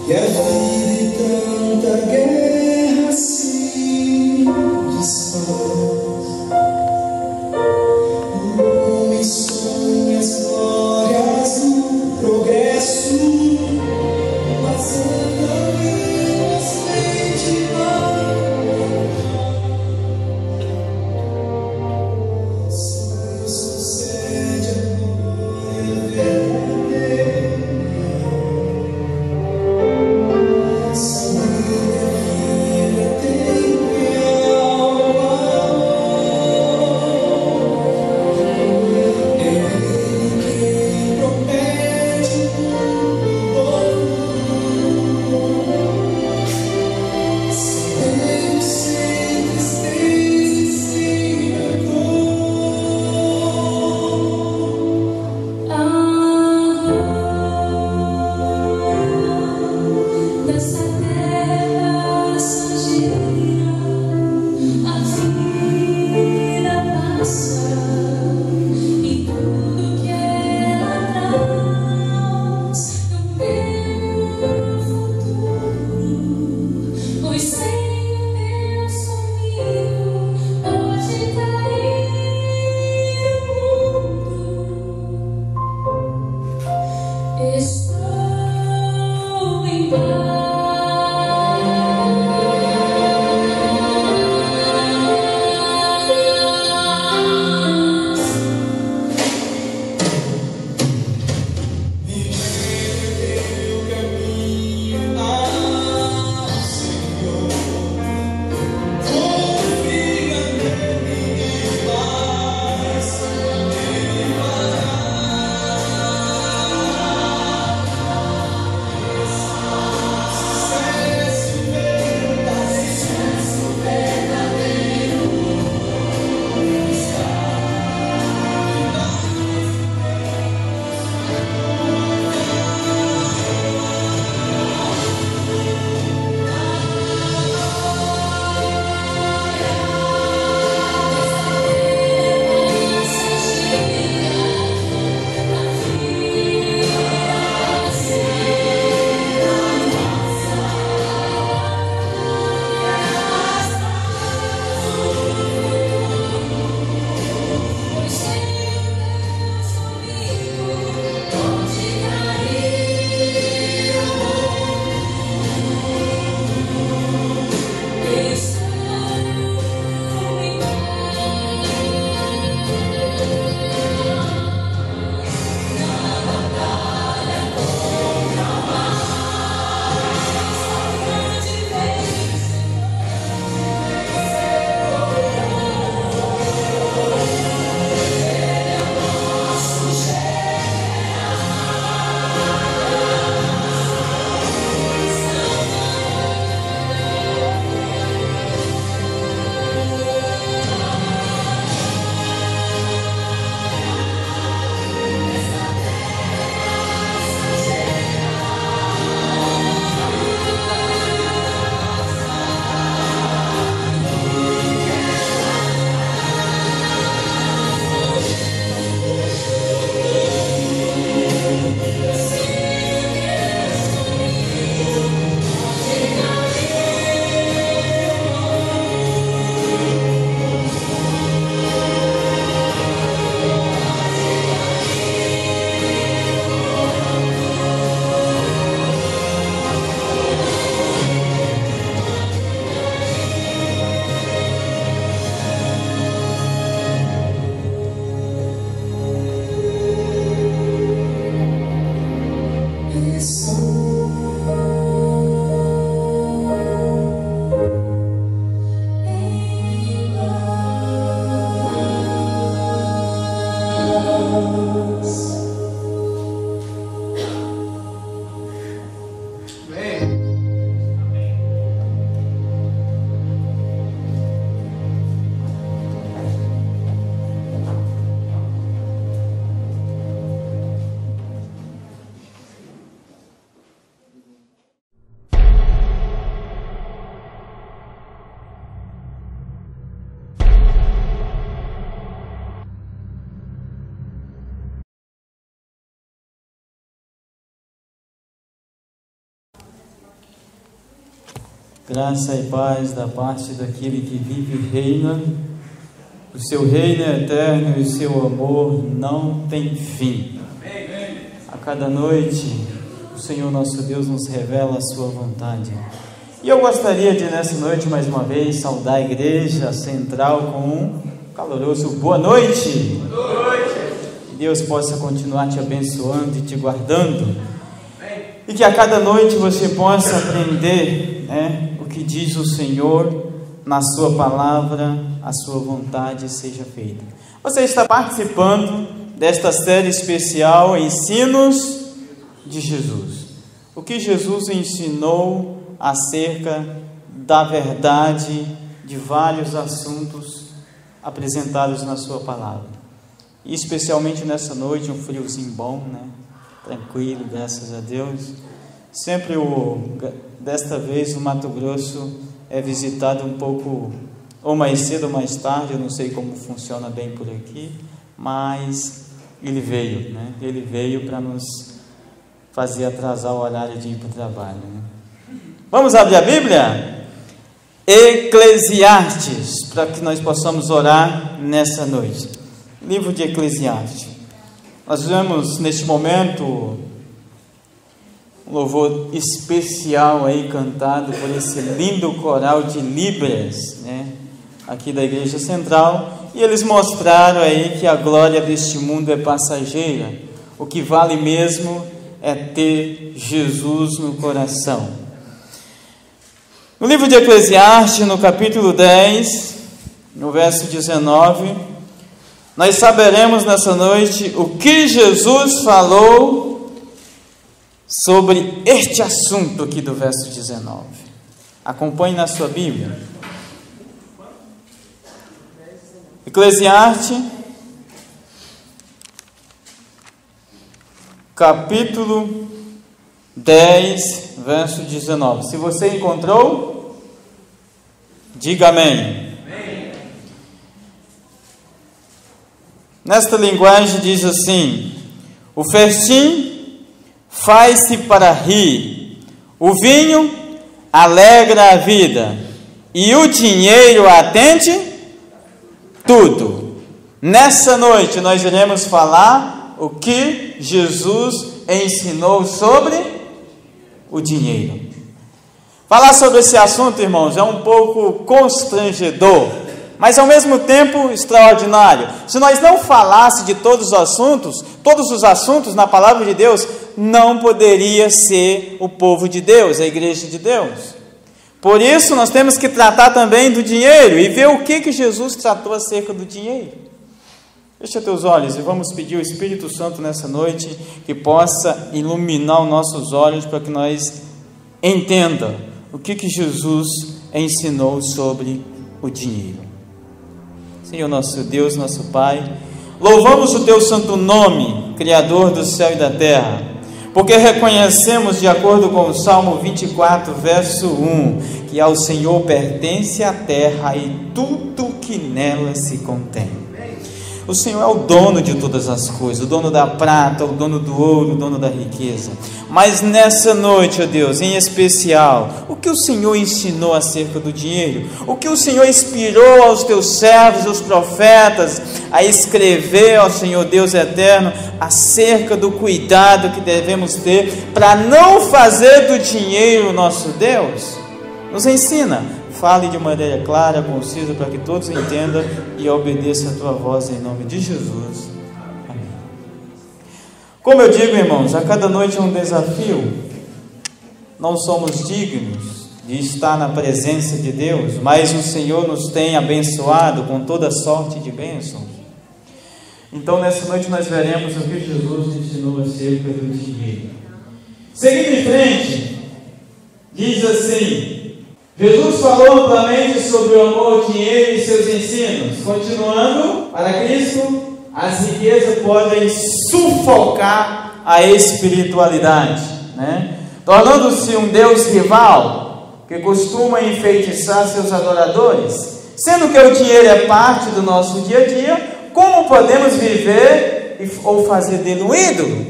E a vida e tanta guerra se desfaz. O homem sonha as glórias no progresso, mas anda inocente vai. Só Deus concede a glória verdadeira. Graça e paz da parte daquele que vive e reina. O seu reino é eterno e o seu amor não tem fim. A cada noite, o Senhor nosso Deus nos revela a sua vontade. E eu gostaria de, nessa noite, mais uma vez, saudar a Igreja Central com um caloroso boa noite. Boa noite. Que Deus possa continuar te abençoando e te guardando. E que a cada noite você possa aprender, o que diz o Senhor na sua palavra, a sua vontade seja feita. Você está participando desta série especial Ensinos de Jesus. O que Jesus ensinou acerca da verdade de vários assuntos apresentados na sua palavra. E especialmente nessa noite, um friozinho bom, tranquilo, graças a Deus. Sempre desta vez o Mato Grosso é visitado um pouco, ou mais cedo ou mais tarde, eu não sei como funciona bem por aqui, mas ele veio, Ele veio para nos fazer atrasar o horário de ir para o trabalho, Vamos abrir a Bíblia? Eclesiastes, para que nós possamos orar nessa noite. Livro de Eclesiastes. Nós vemos neste momento um louvor especial aí cantado por esse lindo coral de Libras, aqui da Igreja Central, e eles mostraram aí que a glória deste mundo é passageira. O que vale mesmo é ter Jesus no coração. No livro de Eclesiastes, no capítulo 10, no verso 19, nós saberemos nessa noite o que Jesus falou sobre este assunto aqui do verso 19. Acompanhe na sua Bíblia. Eclesiastes, capítulo 10, verso 19. Se você encontrou, diga amém. Nesta linguagem diz assim: o festim faz-se para rir, o vinho alegra a vida, e o dinheiro atende tudo. Nessa noite nós iremos falar o que Jesus ensinou sobre o dinheiro. Falar sobre esse assunto, irmãos, é um pouco constrangedor, mas ao mesmo tempo extraordinário. Se nós não falássemos de todos os assuntos na palavra de Deus, não poderia ser o povo de Deus, a igreja de Deus. Por isso nós temos que tratar também do dinheiro e ver o que Jesus tratou acerca do dinheiro. Fecha teus olhos e vamos pedir ao Espírito Santo nessa noite que possa iluminar os nossos olhos para que nós entendamos o que Jesus ensinou sobre o dinheiro. Senhor nosso Deus, nosso Pai, louvamos o Teu santo nome, Criador do céu e da terra, porque reconhecemos, de acordo com o Salmo 24, verso 1, que ao Senhor pertence a terra e tudo que nela se contém. O Senhor é o dono de todas as coisas, o dono da prata, o dono do ouro, o dono da riqueza. Mas nessa noite, ó Deus, em especial, o que o Senhor ensinou acerca do dinheiro? O que o Senhor inspirou aos Teus servos, os profetas, a escrever, ó Senhor Deus eterno, acerca do cuidado que devemos ter para não fazer do dinheiro nosso Deus? Nos ensina. Fale de maneira clara, concisa, para que todos entendam e obedeçam a Tua voz em nome de Jesus. Amém. Como eu digo, irmãos, a cada noite é um desafio. Não somos dignos de estar na presença de Deus, mas o Senhor nos tem abençoado com toda sorte de bênçãos. Então, nessa noite nós veremos o que Jesus ensinou acerca do dinheiro. Seguindo em frente, diz assim: Jesus falou amplamente sobre o amor ao dinheiro e seus ensinos. Continuando, para Cristo, as riquezas podem sufocar a espiritualidade, tornando-se um Deus rival, que costuma enfeitiçar seus adoradores. Sendo que o dinheiro é parte do nosso dia a dia, como podemos viver ou fazer dele um ídolo?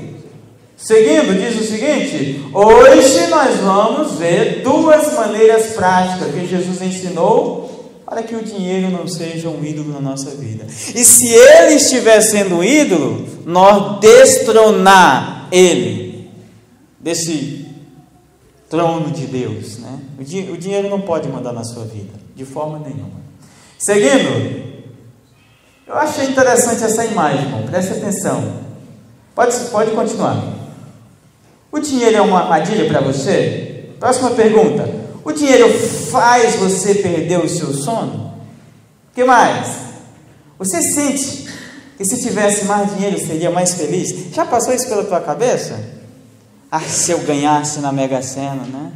Seguindo, diz o seguinte: hoje nós vamos ver duas maneiras práticas que Jesus ensinou para que o dinheiro não seja um ídolo na nossa vida. E se ele estiver sendo um ídolo, nós destronar ele desse trono de Deus, né? O dinheiro não pode mandar na sua vida, de forma nenhuma. Seguindo, eu achei interessante essa imagem, irmão, preste atenção. Pode continuar. O dinheiro é uma armadilha para você? Próxima pergunta: o dinheiro faz você perder o seu sono? O que mais? Você sente que se tivesse mais dinheiro seria mais feliz? Já passou isso pela tua cabeça? Ah, se eu ganhasse na Mega Sena, né?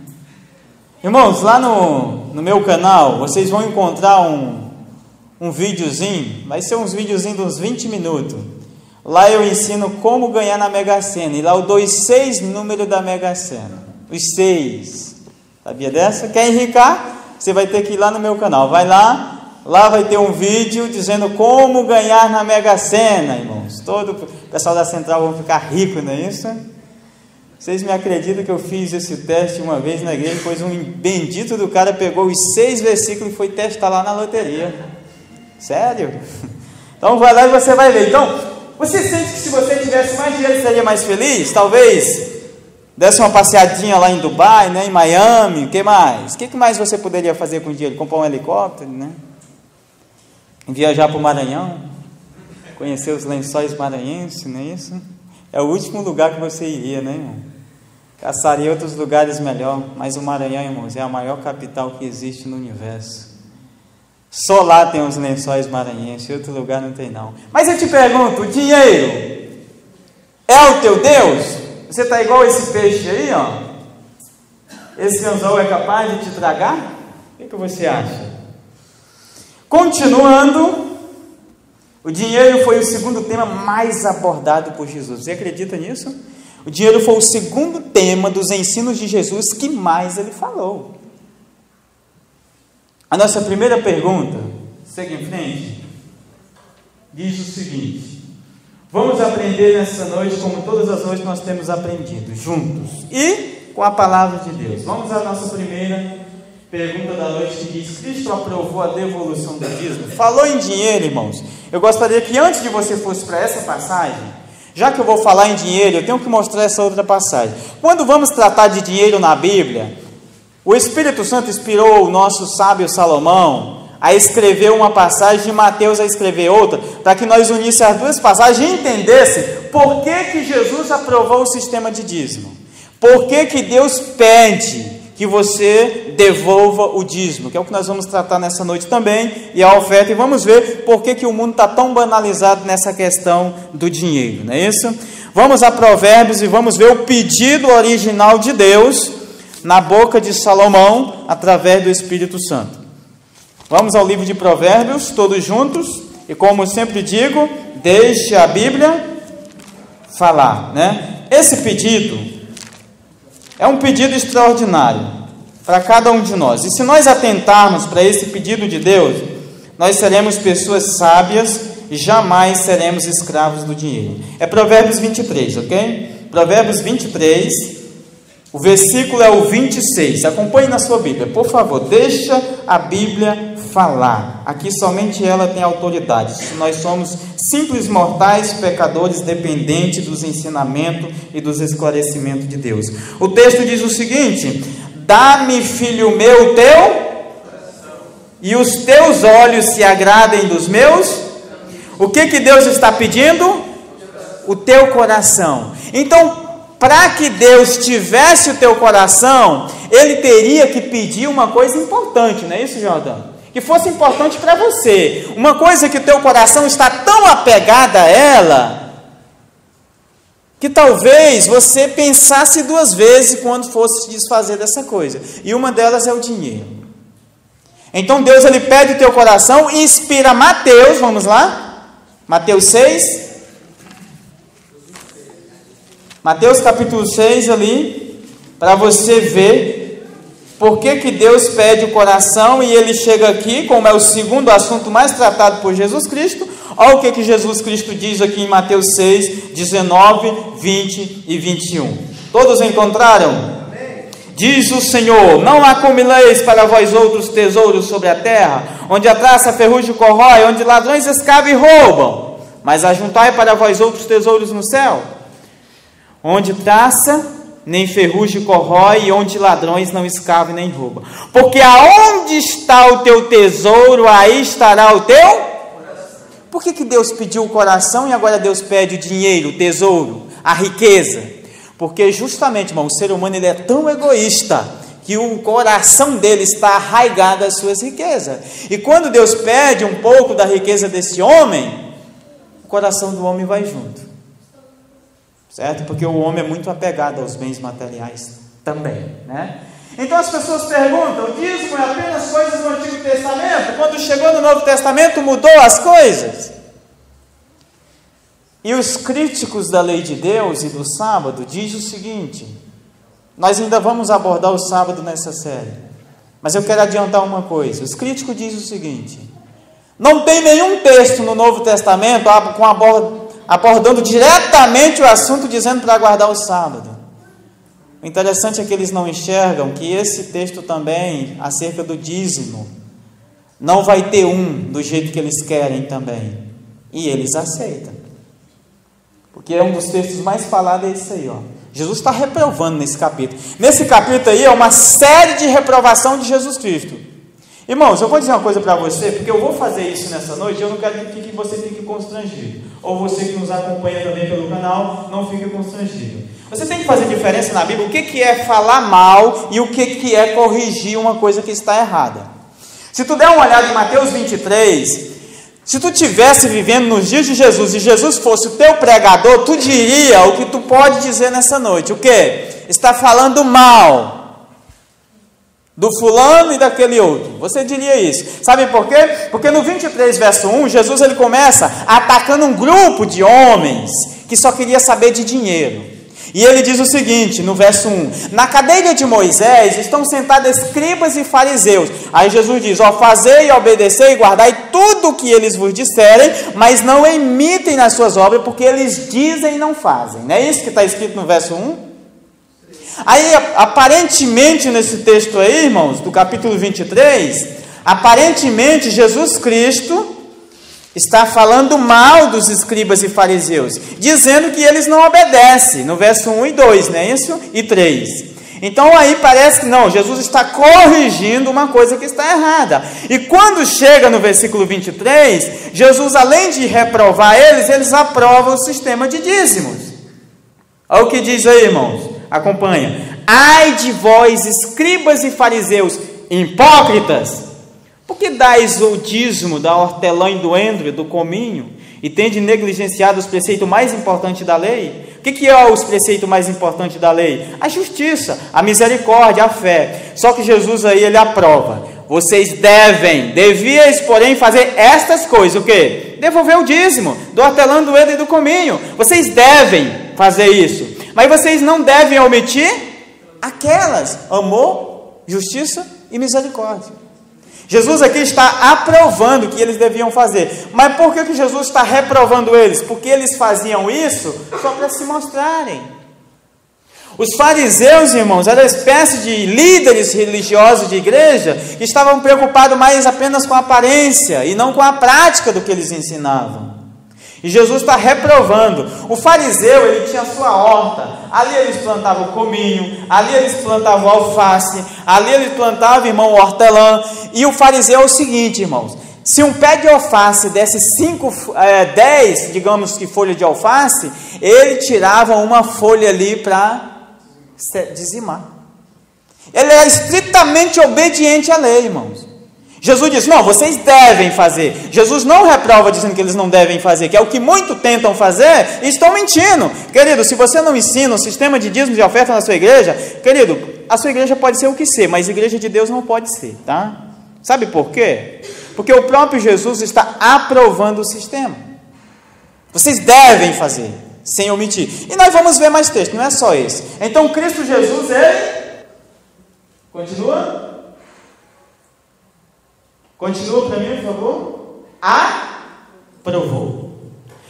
Irmãos, lá no meu canal, vocês vão encontrar um videozinho, vai ser uns videozinhos de uns 20 minutos. Lá eu ensino como ganhar na Mega Sena, e lá eu dou os 6 números da Mega Sena, os 6, sabia dessa? Quer enricar? Você vai ter que ir lá no meu canal, vai lá vai ter um vídeo dizendo como ganhar na Mega Sena, irmãos. Todo o pessoal da Central vão ficar rico, não é isso? Vocês me acreditam que eu fiz esse teste uma vez na igreja, pois um bendito do cara pegou os 6 versículos e foi testar lá na loteria. Sério? Então vai lá e você vai ver. Então, você sente que se você tivesse mais dinheiro seria mais feliz? Talvez desse uma passeadinha lá em Dubai, né, em Miami, o que mais? O que mais você poderia fazer com o dinheiro? Comprar um helicóptero, né? Viajar para o Maranhão, conhecer os lençóis maranhenses, não é isso? É o último lugar que você iria, né, irmão? Caçaria outros lugares melhor, mas o Maranhão, irmãos, é a maior capital que existe no universo. Só lá tem os lençóis maranhenses, em outro lugar não tem não. Mas eu te pergunto, o dinheiro é o teu Deus? Você está igual esse peixe aí, ó. Esse anzol é capaz de te tragar? O que você acha? Continuando, o dinheiro foi o segundo tema mais abordado por Jesus. Você acredita nisso? O dinheiro foi o segundo tema dos ensinos de Jesus que mais ele falou. A nossa primeira pergunta, segue em frente, diz o seguinte: vamos aprender nessa noite, como todas as noites nós temos aprendido, juntos e com a palavra de Deus. Vamos à nossa primeira pergunta da noite, que diz: Cristo aprovou a devolução do dízimo? Falou em dinheiro, irmãos. Eu gostaria que antes de você fosse para essa passagem, já que eu vou falar em dinheiro, eu tenho que mostrar essa outra passagem. Quando vamos tratar de dinheiro na Bíblia, o Espírito Santo inspirou o nosso sábio Salomão a escrever uma passagem e Mateus a escrever outra, para que nós uníssemos as duas passagens e entendessem por que Jesus aprovou o sistema de dízimo. Por que Deus pede que você devolva o dízimo, que é o que nós vamos tratar nessa noite também, e a oferta, e vamos ver por que o mundo está tão banalizado nessa questão do dinheiro, não é isso? Vamos a Provérbios e vamos ver o pedido original de Deus na boca de Salomão, através do Espírito Santo. Vamos ao livro de Provérbios, todos juntos, e como sempre digo, deixe a Bíblia falar, né? Esse pedido é um pedido extraordinário para cada um de nós, e se nós atentarmos para esse pedido de Deus, nós seremos pessoas sábias e jamais seremos escravos do dinheiro. É Provérbios 23, ok? Provérbios 23, o versículo é o 26, acompanhe na sua Bíblia, por favor, deixa a Bíblia falar, aqui somente ela tem autoridade, nós somos simples mortais, pecadores, dependentes dos ensinamentos e dos esclarecimentos de Deus. O texto diz o seguinte: dá-me, filho meu, teu, e os teus olhos se agradem dos meus. O que Deus está pedindo? O teu coração. Então, para que Deus tivesse o teu coração, Ele teria que pedir uma coisa importante, não é isso, Jordão? Que fosse importante para você, uma coisa que o teu coração está tão apegado a ela, que talvez você pensasse 2 vezes quando fosse se desfazer dessa coisa, e uma delas é o dinheiro. Então Deus, Ele pede o teu coração e inspira Mateus, vamos lá, Mateus 6, Mateus capítulo 6 ali, para você ver por que Deus pede o coração, e ele chega aqui, como é o segundo assunto mais tratado por Jesus Cristo, Olha o que Jesus Cristo diz aqui em Mateus 6, 19, 20 e 21. Todos encontraram? Diz o Senhor: não acumuleis para vós outros tesouros sobre a terra, onde a traça, a ferrugem corrói, onde ladrões escavam e roubam, mas ajuntai para vós outros tesouros no céu, onde traça nem ferrugem corrói, e onde ladrões não escavam nem roubam. Porque aonde está o teu tesouro, aí estará o teu. Por que Deus pediu o coração e agora Deus pede o dinheiro, o tesouro, a riqueza? Porque justamente, irmão, o ser humano ele é tão egoísta que o coração dele está arraigado às suas riquezas. E quando Deus pede um pouco da riqueza desse homem, o coração do homem vai junto. Certo? Porque o homem é muito apegado aos bens materiais também, né? Então as pessoas perguntam: o dízimo é apenas coisas do Antigo Testamento? Quando chegou no Novo Testamento mudou as coisas? E os críticos da lei de Deus e do sábado dizem o seguinte: nós ainda vamos abordar o sábado nessa série, mas eu quero adiantar uma coisa. Os críticos dizem o seguinte: não tem nenhum texto no Novo Testamento abordando diretamente o assunto, dizendo para guardar o sábado. O interessante é que eles não enxergam que esse texto também, acerca do dízimo, não vai ter do jeito que eles querem também, e eles aceitam. Porque é um dos textos mais falados, é isso aí, ó. Jesus está reprovando nesse capítulo. Nesse capítulo aí é uma série de reprovação de Jesus Cristo. Irmãos, eu vou dizer uma coisa para você, porque eu vou fazer isso nessa noite, eu não quero que você fique constrangido. Ou você que nos acompanha também pelo canal, não fique constrangido. Você tem que fazer diferença na Bíblia, o que é falar mal e o que é corrigir uma coisa que está errada. Se tu der uma olhada em Mateus 23... se tu estivesse vivendo nos dias de Jesus e Jesus fosse o teu pregador, tu diria o que tu pode dizer nessa noite. O quê? Está falando mal do fulano e daquele outro. Você diria isso. Sabe por quê? Porque no 23, verso 1, Jesus ele começa atacando um grupo de homens que só queria saber de dinheiro. E ele diz o seguinte, no verso 1: na cadeira de Moisés estão sentados escribas e fariseus. Aí Jesus diz: ó, fazei e obedecei e guardai tudo o que eles vos disserem, mas não imitem nas suas obras, porque eles dizem e não fazem. Não é isso que está escrito no verso 1? Aí, aparentemente, nesse texto aí, irmãos, do capítulo 23, aparentemente Jesus Cristo está falando mal dos escribas e fariseus, dizendo que eles não obedecem, no verso 1 e 2, não é isso? E 3. Então aí parece que não, Jesus está corrigindo uma coisa que está errada. E quando chega no versículo 23, Jesus, além de reprovar eles aprovam o sistema de dízimos. Olha o que diz aí, irmãos, acompanha: ai de vós, escribas e fariseus, hipócritas! Por que dais o dízimo da hortelã e do endro, do cominho, e tende negligenciado os preceitos mais importantes da lei? O que é os preceitos mais importantes da lei? A justiça, a misericórdia, a fé. Só que Jesus aí, ele aprova. Vocês devíeis, porém, fazer estas coisas. O quê? Devolver o dízimo do hortelã, do endro e do cominho. Vocês devem fazer isso. Mas vocês não devem omitir aquelas: amor, justiça e misericórdia. Jesus aqui está aprovando o que eles deviam fazer. Mas por que Jesus está reprovando eles? Porque eles faziam isso só para se mostrarem. Os fariseus, irmãos, eram uma espécie de líderes religiosos de igreja que estavam preocupados mais apenas com a aparência e não com a prática do que eles ensinavam. E Jesus está reprovando. O fariseu, ele tinha a sua horta. Ali eles plantavam cominho, ali eles plantavam alface, ali eles plantavam, irmão, hortelã. E o fariseu é o seguinte, irmãos: se um pé de alface desse 10, digamos que folha de alface, ele tirava uma folha ali para dizimar. Ele é estritamente obediente à lei, irmãos. Jesus diz: não, vocês devem fazer. Jesus não reprova dizendo que eles não devem fazer, que é o que muitos tentam fazer e estão mentindo. Querido, se você não ensina o sistema de dízimo e oferta na sua igreja, querido, a sua igreja pode ser o que ser, mas a igreja de Deus não pode ser, tá? Sabe por quê? Porque o próprio Jesus está aprovando o sistema. Vocês devem fazer, sem omitir. E nós vamos ver mais texto, não é só esse. Então Cristo Jesus, ele continua? Continua para mim, por favor. provou.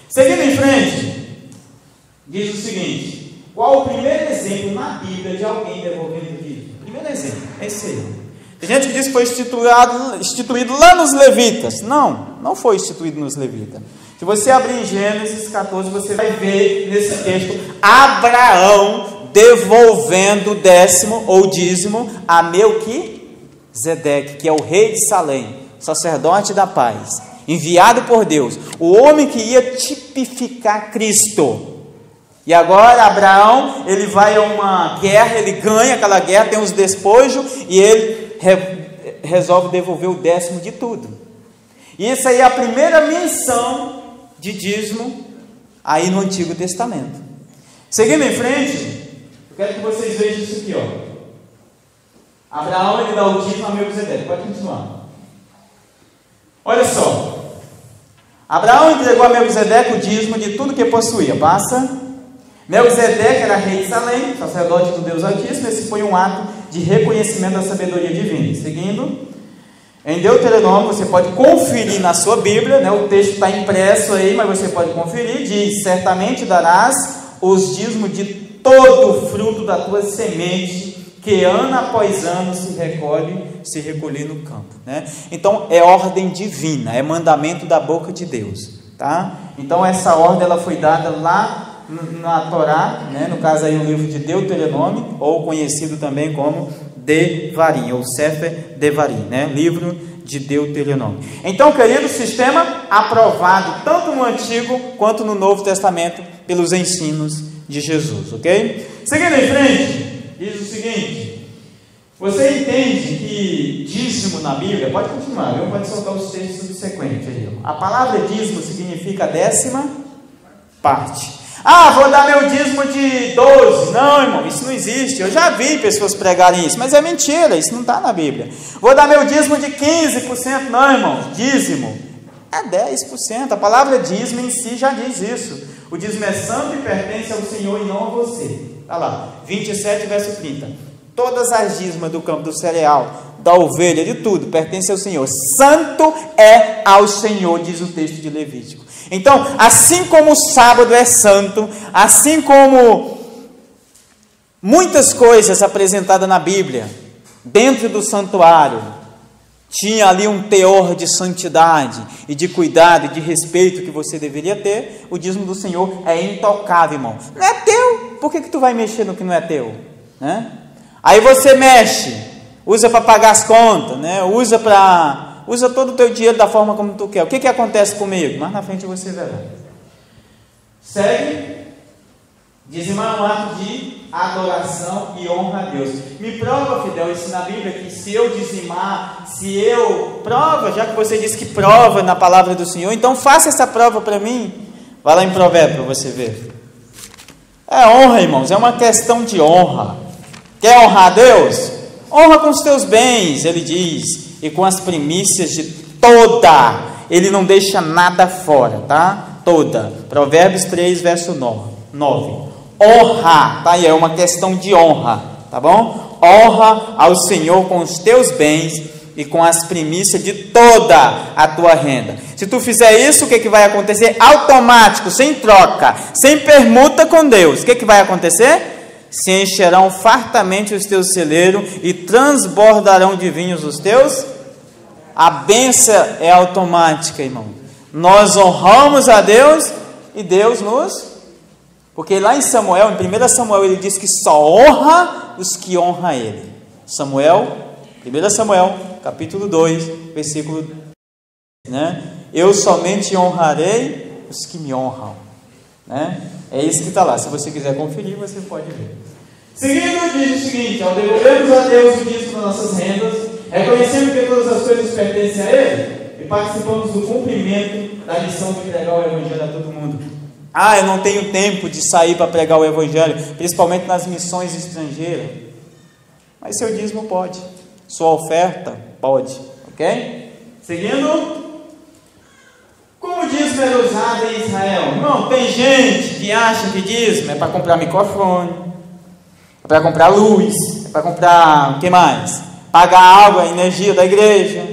Seguindo em frente, diz o seguinte: qual o primeiro exemplo na Bíblia de alguém devolvendo dízimo? Primeiro exemplo, é esse aí. Tem gente que diz que foi instituído lá nos levitas. Não foi instituído nos levitas. Se você abrir em Gênesis 14, você vai ver nesse texto Abraão devolvendo o décimo ou dízimo a Melquisedeque, que é o rei de Salém, sacerdote da paz, enviado por Deus, o homem que ia tipificar Cristo. E agora Abraão, ele vai a uma guerra, ele ganha aquela guerra, tem os despojos, e ele resolve devolver o décimo de tudo. E essa aí é a primeira menção de dízimo aí no Antigo Testamento. Seguindo em frente, eu quero que vocês vejam isso aqui, ó. Abraão, ele dá o dízimo a Melquisedeque. Pode continuar. Olha só. Abraão entregou a Melquisedeque o dízimo de tudo que possuía. Passa. Melquisedeque era rei de Salém, sacerdote do Deus Altíssimo. Esse foi um ato de reconhecimento da sabedoria divina. Seguindo, em Deuteronômio, você pode conferir na sua Bíblia, né? O texto está impresso aí, mas você pode conferir. Diz: certamente darás os dízimos de todo o fruto da tua semente, que ano após ano se recolhe no campo, né? Então é ordem divina, é mandamento da boca de Deus, tá? Então essa ordem ela foi dada lá na Torá, né? No caso aí o livro de Deuteronômio, ou conhecido também como Devarim, ou Sefer Devarim, né? Livro de Deuteronômio. Então, querido, sistema aprovado tanto no Antigo quanto no Novo Testamento pelos ensinos de Jesus, ok? Seguindo em frente, diz o seguinte: você entende que dízimo na Bíblia, pode continuar, viu? Pode soltar os textos subsequentes aí. A palavra dízimo significa décima parte. Ah, vou dar meu dízimo de 12. Não, irmão, isso não existe. Eu já vi pessoas pregarem isso, mas é mentira, isso não está na Bíblia. Vou dar meu dízimo de 15%. Não, irmão, dízimo é 10%. A palavra dízimo em si já diz isso. O dízimo é santo e pertence ao Senhor e não a você. Está lá, 27, verso 30. Todas as dízimas do campo do cereal, da ovelha, de tudo, pertence ao Senhor. Santo é ao Senhor, diz o texto de Levítico. Então, assim como o sábado é santo, assim como muitas coisas apresentadas na Bíblia, dentro do santuário, tinha ali um teor de santidade e de cuidado e de respeito que você deveria ter, o dízimo do Senhor é intocável, irmão. Não é teu, por que tu vai mexer no que não é teu? Né? Aí você mexe, usa para pagar as contas, né? Usa todo o teu dinheiro da forma como tu quer. O que acontece comigo? Mais na frente você verá. Segue. Dizimar é um ato de adoração e honra a Deus. Me prova, Fidel, isso na Bíblia, que se eu dizimar, prova, já que você disse que prova na palavra do Senhor, então faça essa prova para mim. Vai lá em Provérbios para você ver. É honra, irmãos, é uma questão de honra. Quer honrar a Deus? Honra com os teus bens, ele diz, e com as primícias de toda. Ele não deixa nada fora, tá? Toda. Provérbios 3, verso 9. Honra, tá? E é uma questão de honra, tá bom? Honra ao Senhor com os teus bens e com as primícias de toda a tua renda. Se tu fizer isso, o que vai acontecer? Automático, sem troca, sem permuta com Deus. O que vai acontecer? Se encherão fartamente os teus celeiros e transbordarão de vinhos os teus. A bênção é automática, irmão. Nós honramos a Deus e Deus nos... Porque lá em Samuel, em 1 Samuel, ele diz que só honra os que honram Ele. 1 Samuel, capítulo 2, versículo, né? Eu somente honrarei os que me honram, né? É isso que está lá. Se você quiser conferir, você pode ver. Seguindo, diz o seguinte: ao devolvermos a Deus o dízimo das nossas rendas, reconhecendo que todas as coisas pertencem a Ele, e participamos do cumprimento da missão de pregar o Evangelho a todo mundo. Eu não tenho tempo de sair para pregar o Evangelho, principalmente nas missões estrangeiras. Mas seu dízimo pode, sua oferta pode, ok? Seguindo. Como o dízimo era usado em Israel? Não, tem gente que acha que dízimo é para comprar microfone, é para comprar luz, é para comprar, o que mais? Pagar água, energia da igreja.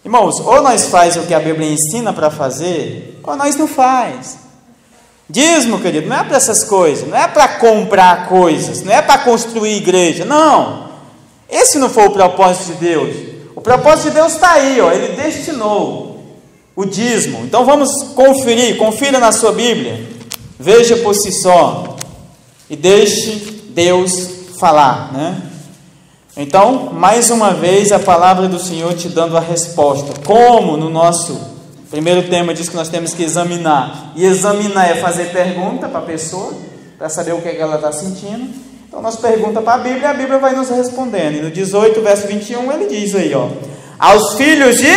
Irmãos, ou nós faz o que a Bíblia ensina para fazer, ou nós não faz. Dízimo, querido, não é para essas coisas, não é para comprar coisas, não é para construir igreja, não. Esse não foi o propósito de Deus. O propósito de Deus está aí, ó, Ele destinou o dízimo. Então vamos confira na sua Bíblia, veja por si só, e deixe Deus falar, né? Então, mais uma vez, a palavra do Senhor te dando a resposta. Como no nosso primeiro tema diz que nós temos que examinar. E examinar é fazer pergunta para a pessoa, para saber o que ela está sentindo. Então, nós pergunta para a Bíblia vai nos respondendo. E no 18, verso 21, ele diz aí, ó: aos filhos de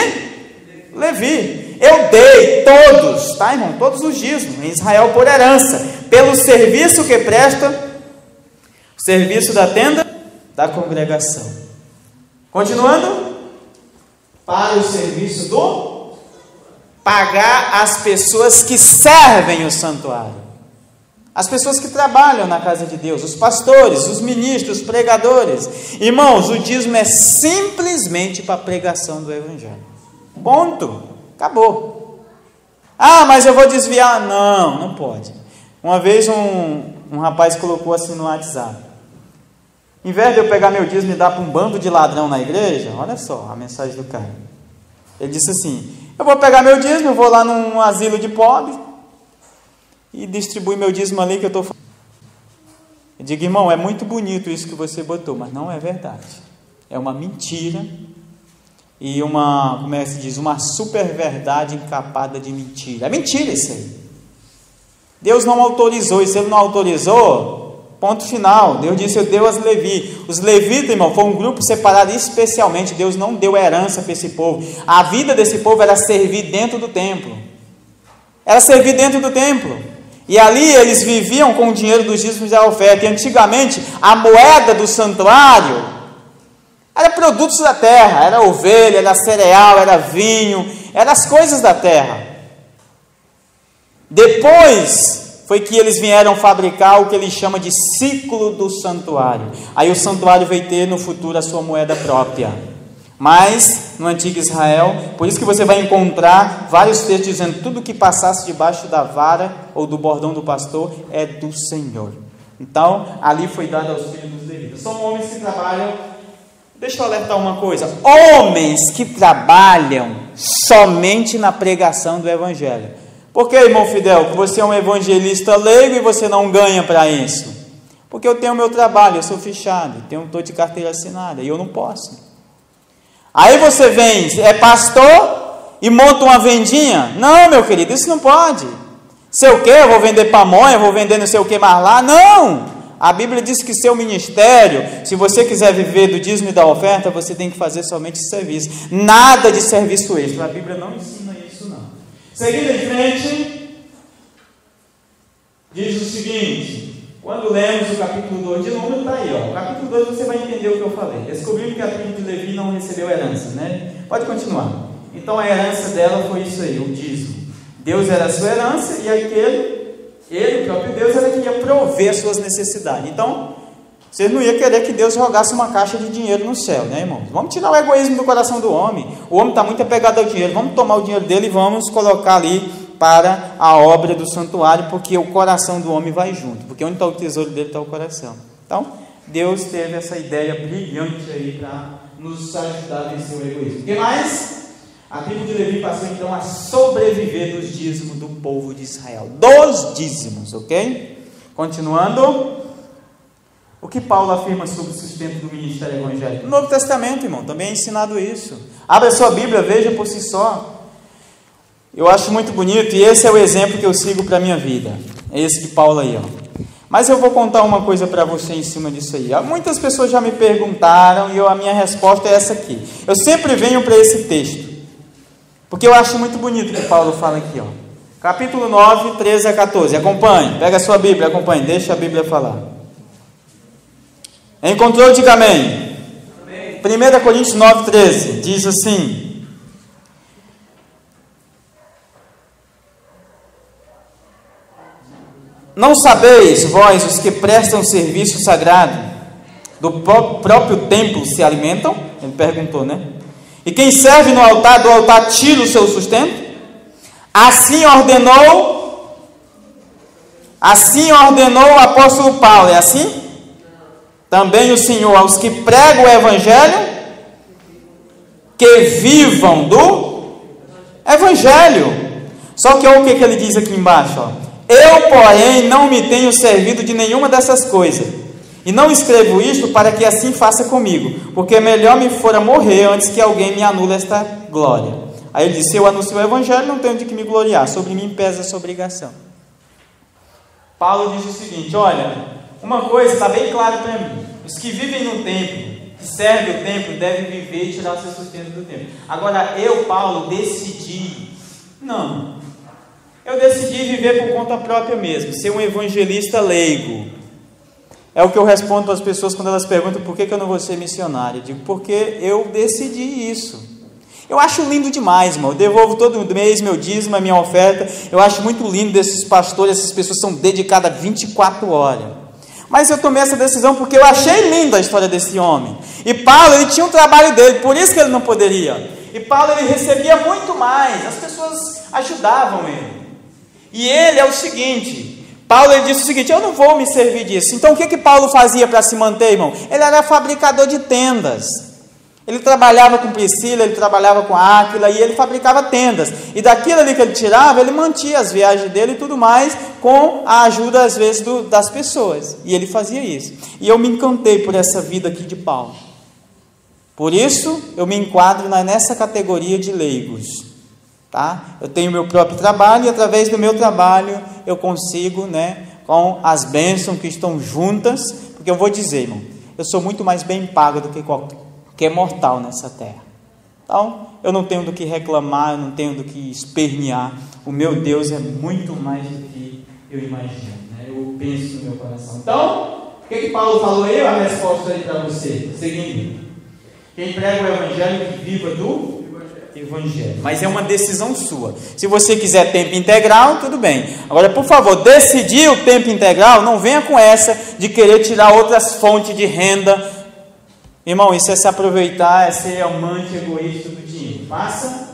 Levi, eu dei todos, tá, irmão? Todos os dízimos em Israel por herança, pelo serviço que presta, o serviço da tenda da congregação. Continuando, para o serviço do pagar as pessoas que servem o santuário, as pessoas que trabalham na casa de Deus, os pastores, os ministros, os pregadores. Irmãos, o dízimo é simplesmente para a pregação do evangelho. Ponto. Acabou. Ah, mas eu vou desviar. Não, não pode. Uma vez um rapaz colocou assim no WhatsApp: em vez de eu pegar meu dízimo e dar para um bando de ladrão na igreja, olha só a mensagem do cara. Ele disse assim: eu vou pegar meu dízimo, eu vou lá num asilo de pobres e distribuir meu dízimo ali que eu estou fazendo. Eu digo: irmão, é muito bonito isso que você botou, mas não é verdade. É uma mentira e uma, como é que se diz, uma super verdade encapada de mentira. É mentira isso aí. Deus não autorizou, e se Ele não autorizou, ponto final. Deus disse: eu dei aos Levi. Os levitas, irmão, foi um grupo separado especialmente. Deus não deu herança para esse povo. A vida desse povo era servir dentro do templo. Era servir dentro do templo. E ali eles viviam com o dinheiro dos dízimos da oferta. E antigamente a moeda do santuário era produtos da terra. Era ovelha, era cereal, era vinho, eram as coisas da terra. Depois foi que eles vieram fabricar o que ele chama de ciclo do santuário. Aí o santuário veio ter no futuro a sua moeda própria. Mas no antigo Israel, por isso que você vai encontrar vários textos dizendo: tudo que passasse debaixo da vara ou do bordão do pastor é do Senhor. Então ali foi dado aos filhos dos levitas. São homens que trabalham. Deixa eu alertar uma coisa: homens que trabalham somente na pregação do evangelho. Por que, irmão Fidel, que você é um evangelista leigo e você não ganha para isso? Porque eu tenho o meu trabalho, eu sou fichado, estou de carteira assinada e eu não posso. Aí você vem, é pastor e monta uma vendinha? Não, meu querido, isso não pode. Sei o que, eu vou vender pamonha, eu vou vender não sei o que mais lá. Não! A Bíblia diz que seu ministério, se você quiser viver do dízimo e da oferta, você tem que fazer somente serviço. Nada de serviço extra. A Bíblia não ensina isso, não. Seguindo em frente, diz o seguinte: quando lemos o capítulo 2 de Número, está aí, ó. O capítulo 2 você vai entender o que eu falei. Descobrimos que a tribo de Levi não recebeu herança, né? Pode continuar. Então a herança dela foi isso aí, o dízimo. Deus era a sua herança e ele, o próprio Deus, era quem ia prover as suas necessidades. Então, vocês não iam querer que Deus jogasse uma caixa de dinheiro no céu, né, irmãos? Vamos tirar o egoísmo do coração do homem. O homem está muito apegado ao dinheiro. Vamos tomar o dinheiro dele e vamos colocar ali para a obra do santuário, porque o coração do homem vai junto. Porque onde está o tesouro dele está o coração. Então, Deus teve essa ideia brilhante aí para nos ajudar a vencer o egoísmo. O que mais? A tribo de Levi passou então a sobreviver dos dízimos do povo de Israel. Dos dízimos, ok? Continuando. O que Paulo afirma sobre o sustento do ministério evangélico? No Novo Testamento, irmão, também é ensinado isso. Abra a sua Bíblia, veja por si só. Eu acho muito bonito e esse é o exemplo que eu sigo para a minha vida. É esse de Paulo aí, ó. Mas eu vou contar uma coisa para você em cima disso aí. Muitas pessoas já me perguntaram e a minha resposta é essa aqui. Eu sempre venho para esse texto, porque eu acho muito bonito o que Paulo fala aqui, ó. Capítulo 9, 13 a 14. Acompanhe, pega a sua Bíblia, acompanhe, deixa a Bíblia falar. Encontrou? Diga amém. Amém. 1 Coríntios 9, 13 diz assim: não sabeis vós, os que prestam serviço sagrado, do próprio templo se alimentam? Ele perguntou, né? E quem serve no altar, do altar tira o seu sustento? Assim ordenou o apóstolo Paulo, é assim? Também o Senhor aos que pregam o Evangelho, que vivam do Evangelho. Só que olha o que ele diz aqui embaixo, ó. Eu, porém, não me tenho servido de nenhuma dessas coisas, e não escrevo isto para que assim faça comigo, porque melhor me fora morrer antes que alguém me anule esta glória. Aí ele disse: eu anuncio o Evangelho, não tenho de que me gloriar, sobre mim pesa essa obrigação. Paulo diz o seguinte: olha, uma coisa está bem clara para mim: os que vivem no templo, que servem o templo, devem viver e tirar o seu sustento do templo. Agora eu, Paulo, decidi, eu decidi viver por conta própria mesmo, ser um evangelista leigo. É o que eu respondo para as pessoas quando elas perguntam por que eu não vou ser missionário. Eu digo, porque eu decidi isso. Eu acho lindo demais, irmão. Eu devolvo todo mês meu dízimo, a minha oferta. Eu acho muito lindo desses pastores, essas pessoas são dedicadas 24 horas. Mas eu tomei essa decisão porque eu achei linda a história desse homem. E Paulo, ele tinha um trabalho dele, por isso que ele não poderia. E Paulo, ele recebia muito mais. As pessoas ajudavam ele. E ele é o seguinte... Paulo, ele disse o seguinte: eu não vou me servir disso. Então o que Paulo fazia para se manter, irmão? Ele era fabricador de tendas. Ele trabalhava com Priscila, ele trabalhava com Áquila, e ele fabricava tendas. E daquilo ali que ele tirava, ele mantia as viagens dele e tudo mais, com a ajuda às vezes das pessoas. E ele fazia isso. E eu me encantei por essa vida aqui de Paulo. Por isso eu me enquadro nessa categoria de leigos. Tá? Eu tenho meu próprio trabalho, e através do meu trabalho eu consigo, com as bênçãos que estão juntas, porque eu vou dizer, irmão, eu sou muito mais bem pago do que qualquer mortal nessa terra. Então, eu não tenho do que reclamar, eu não tenho do que espernear. O meu Deus é muito mais do que eu imagino, eu penso no meu coração. Então, o que Paulo falou aí? A resposta aí para você, seguinte: quem prega o Evangelho, que viva do Evangelho. Mas é uma decisão sua. Se você quiser tempo integral, tudo bem. Agora, por favor, decidir o tempo integral, não venha com essa de querer tirar outras fontes de renda. Irmão, isso é se aproveitar, é ser amante egoísta do dinheiro. Faça.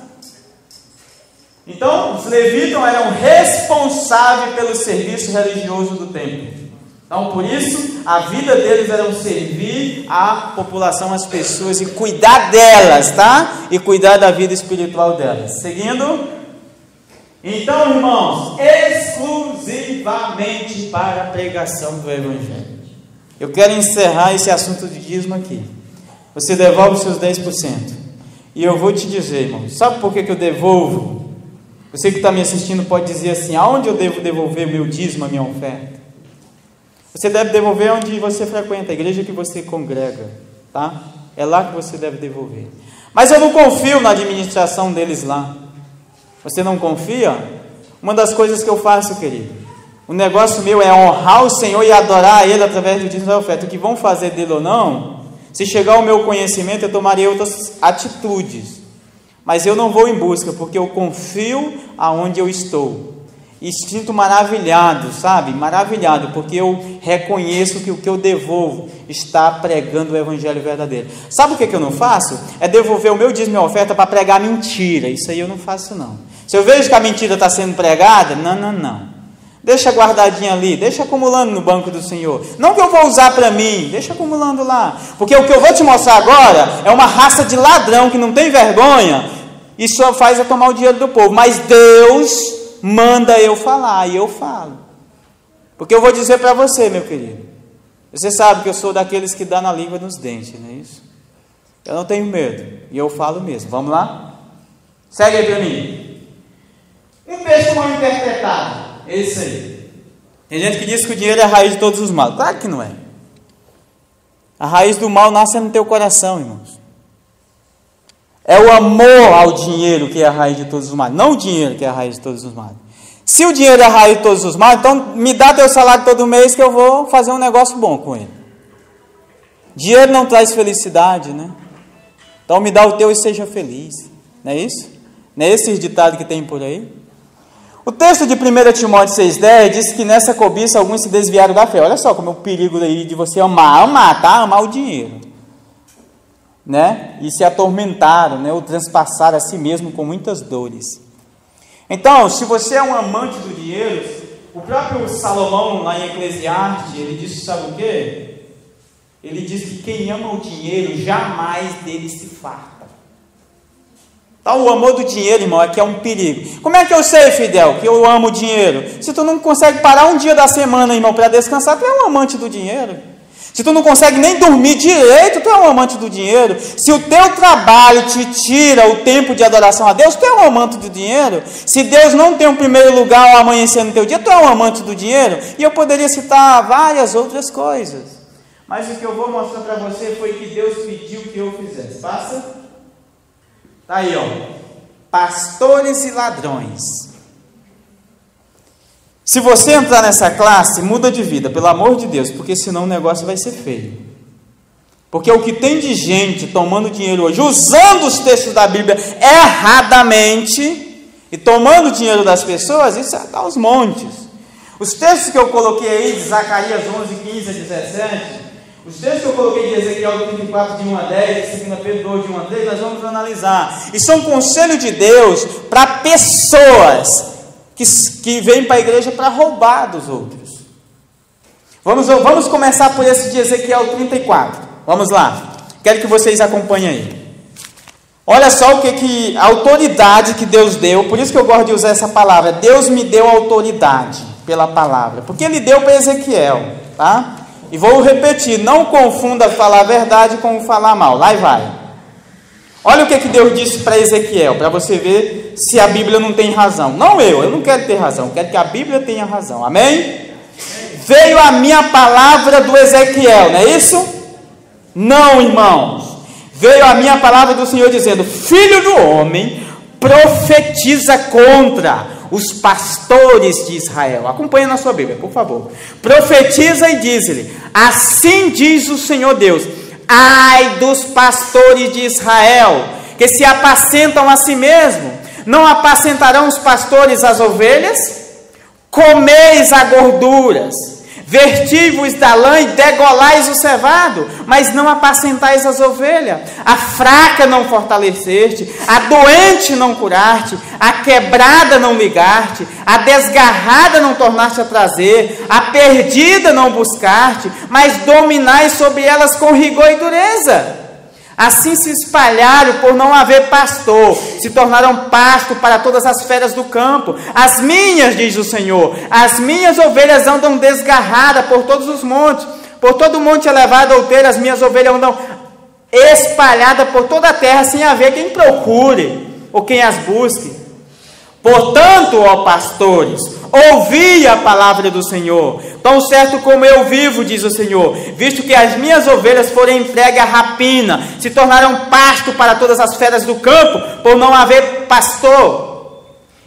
Então, os levitas eram responsáveis pelo serviço religioso do templo. Então, por isso, a vida deles era servir a população, as pessoas, e cuidar delas, tá? E cuidar da vida espiritual delas. Seguindo. Então, irmãos, exclusivamente para a pregação do Evangelho. Eu quero encerrar esse assunto de dízimo aqui. Você devolve os seus 10%. E eu vou te dizer, irmão, sabe por que eu devolvo? Você que está me assistindo pode dizer assim: aonde eu devo devolver o meu dízimo, a minha oferta? Você deve devolver onde você frequenta, a igreja que você congrega, tá? É lá que você deve devolver. Mas eu não confio na administração deles lá. Você não confia? Uma das coisas que eu faço, querido, o negócio meu é honrar o Senhor e adorar a Ele através do dízimo da oferta. O que vão fazer dele ou não, se chegar ao meu conhecimento, eu tomarei outras atitudes. Mas eu não vou em busca, porque eu confio aonde eu estou. E sinto maravilhado, sabe? Maravilhado, porque eu reconheço que o que eu devolvo está pregando o Evangelho verdadeiro. Sabe o que eu não faço? É devolver o meu dízimo e a oferta para pregar mentira. Isso aí eu não faço, não. Se eu vejo que a mentira está sendo pregada, não. Deixa guardadinha ali, deixa acumulando no banco do Senhor. Não que eu vou usar para mim, deixa acumulando lá. Porque o que eu vou te mostrar agora é uma raça de ladrão que não tem vergonha e só faz tomar o dinheiro do povo. Mas Deus manda eu falar, e eu falo. Porque eu vou dizer para você, meu querido, você sabe que eu sou daqueles que dá na língua e nos dentes, não é isso? Eu não tenho medo, e eu falo mesmo. Vamos lá? Segue aí para mim. Um texto mal interpretado, esse aí. Tem gente que diz que o dinheiro é a raiz de todos os males. Claro que não é. A raiz do mal nasce no teu coração, irmãos. É o amor ao dinheiro que é a raiz de todos os males, não o dinheiro que é a raiz de todos os males. Se o dinheiro é a raiz de todos os males, então me dá teu salário todo mês que eu vou fazer um negócio bom com ele. Dinheiro não traz felicidade, né? Então me dá o teu e seja feliz. Não é isso? Não é esse ditado que tem por aí? O texto de 1 Timóteo 6,10 diz que nessa cobiça alguns se desviaram da fé. Olha só como é o perigo aí de você amar, tá? Amar o dinheiro. né? E se atormentaram, né? Ou transpassaram a si mesmo com muitas dores. Então, se você é um amante do dinheiro, o próprio Salomão, lá em Eclesiastes, ele disse, sabe o quê? Ele diz que quem ama o dinheiro, jamais dele se farta. Então, o amor do dinheiro, irmão, é que é um perigo. Como é que eu sei, Fidel, que eu amo o dinheiro? Se tu não consegue parar um dia da semana, irmão, para descansar, tu é um amante do dinheiro. Se tu não consegue nem dormir direito, tu é um amante do dinheiro. Se o teu trabalho te tira o tempo de adoração a Deus, tu é um amante do dinheiro. Se Deus não tem um primeiro lugar ao amanhecer no teu dia, tu é um amante do dinheiro. E eu poderia citar várias outras coisas. Mas o que eu vou mostrar para você foi que Deus pediu que eu fizesse. Passa. Tá aí, ó. Pastores e ladrões. Se você entrar nessa classe, muda de vida, pelo amor de Deus, porque senão o negócio vai ser feio. Porque o que tem de gente tomando dinheiro hoje, usando os textos da Bíblia erradamente, e tomando dinheiro das pessoas, isso é aos montes. Os textos que eu coloquei aí, de Zacarias 11, 15 a 17, os textos que eu coloquei de Ezequiel 34, de 1 a 10, de 2 Pedro 2, de 1 a 3, nós vamos analisar. E são conselho de Deus para pessoas que vêm para a igreja para roubar dos outros. Vamos começar por esse de Ezequiel 34. Vamos lá. Quero que vocês acompanhem aí. Olha só o que a autoridade que Deus deu. Por isso que eu gosto de usar essa palavra. Deus me deu autoridade pela palavra. Porque Ele deu para Ezequiel. Tá? E vou repetir. Não confunda falar a verdade com falar mal. Lá e vai. Olha o que Deus disse para Ezequiel, para você ver se a Bíblia não tem razão. Não eu não quero ter razão, eu quero que a Bíblia tenha razão. Amém? Veio a minha palavra do Ezequiel, não é isso? Não, irmãos. Veio a minha palavra do Senhor dizendo: filho do homem, profetiza contra os pastores de Israel. Acompanhe na sua Bíblia, por favor. Profetiza e diz-lhe: assim diz o Senhor Deus: ai dos pastores de Israel, que se apacentam a si mesmo. Não apacentarão os pastores as ovelhas? Comeis a gorduras, verti-vos da lã e degolais o cevado, mas não apacentais as ovelhas. A fraca não fortaleceste, a doente não curaste, a quebrada não ligaste, a desgarrada não tornaste a trazer, a perdida não buscaste, mas dominais sobre elas com rigor e dureza. Assim se espalharam por não haver pastor, se tornaram pasto para todas as feras do campo. As minhas, diz o Senhor, as minhas ovelhas andam desgarradas por todos os montes, por todo monte elevado ou outeiro, as minhas ovelhas andam espalhadas por toda a terra, sem haver quem procure ou quem as busque. Portanto, ó pastores, ouvi a palavra do Senhor, tão certo como eu vivo, diz o Senhor, visto que as minhas ovelhas foram entregues à rapina, se tornaram pasto para todas as feras do campo, por não haver pastor,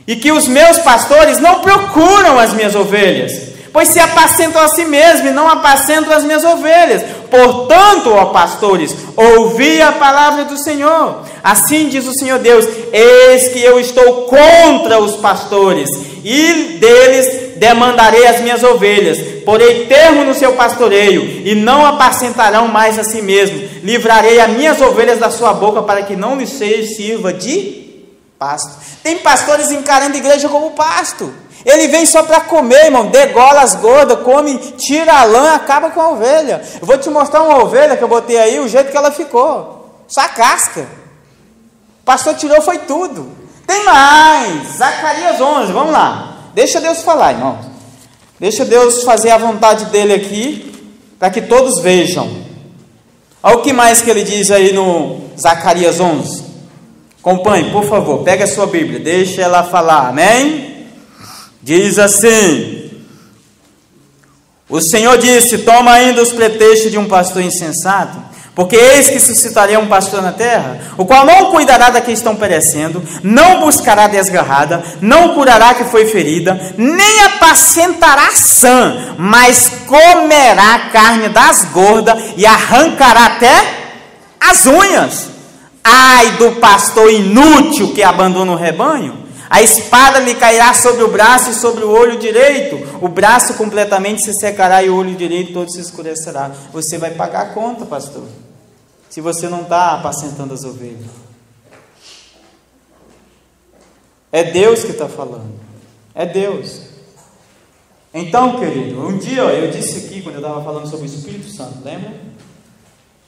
e que os meus pastores não procuram as minhas ovelhas, pois se apacentam a si mesmos e não apacentam as minhas ovelhas. Portanto, ó pastores, ouvi a palavra do Senhor. Assim diz o Senhor Deus: eis que eu estou contra os pastores, e deles demandarei as minhas ovelhas. Porei termo no seu pastoreio, e não apacentarão mais a si mesmos. Livrarei as minhas ovelhas da sua boca, para que não lhes sirva de pasto. Tem pastores encarando a igreja como pasto. Ele vem só para comer, irmão, degola as gordas, come, tira a lã, acaba com a ovelha. Eu vou te mostrar uma ovelha que eu botei aí, o jeito que ela ficou, só a casca. O pastor tirou, foi tudo. Tem mais, Zacarias 11, vamos lá. Deixa Deus falar, irmão. Deixa Deus fazer a vontade dele aqui, para que todos vejam. Olha o que mais que ele diz aí no Zacarias 11. Acompanhe, por favor, pega a sua Bíblia, deixa ela falar, amém? Diz assim: o Senhor disse: toma ainda os pretextos de um pastor insensato, porque eis que suscitarei um pastor na terra, o qual não cuidará da que estão perecendo, não buscará desgarrada, não curará que foi ferida, nem apacentará sã, mas comerá a carne das gordas e arrancará até as unhas. Ai do pastor inútil que abandona o rebanho. A espada lhe cairá sobre o braço e sobre o olho direito. O braço completamente se secará e o olho direito todo se escurecerá. Você vai pagar a conta, pastor. se você não está apacentando as ovelhas? É Deus que está falando. É Deus. Então, querido, um dia eu disse aqui, quando eu estava falando sobre o Espírito Santo, lembra?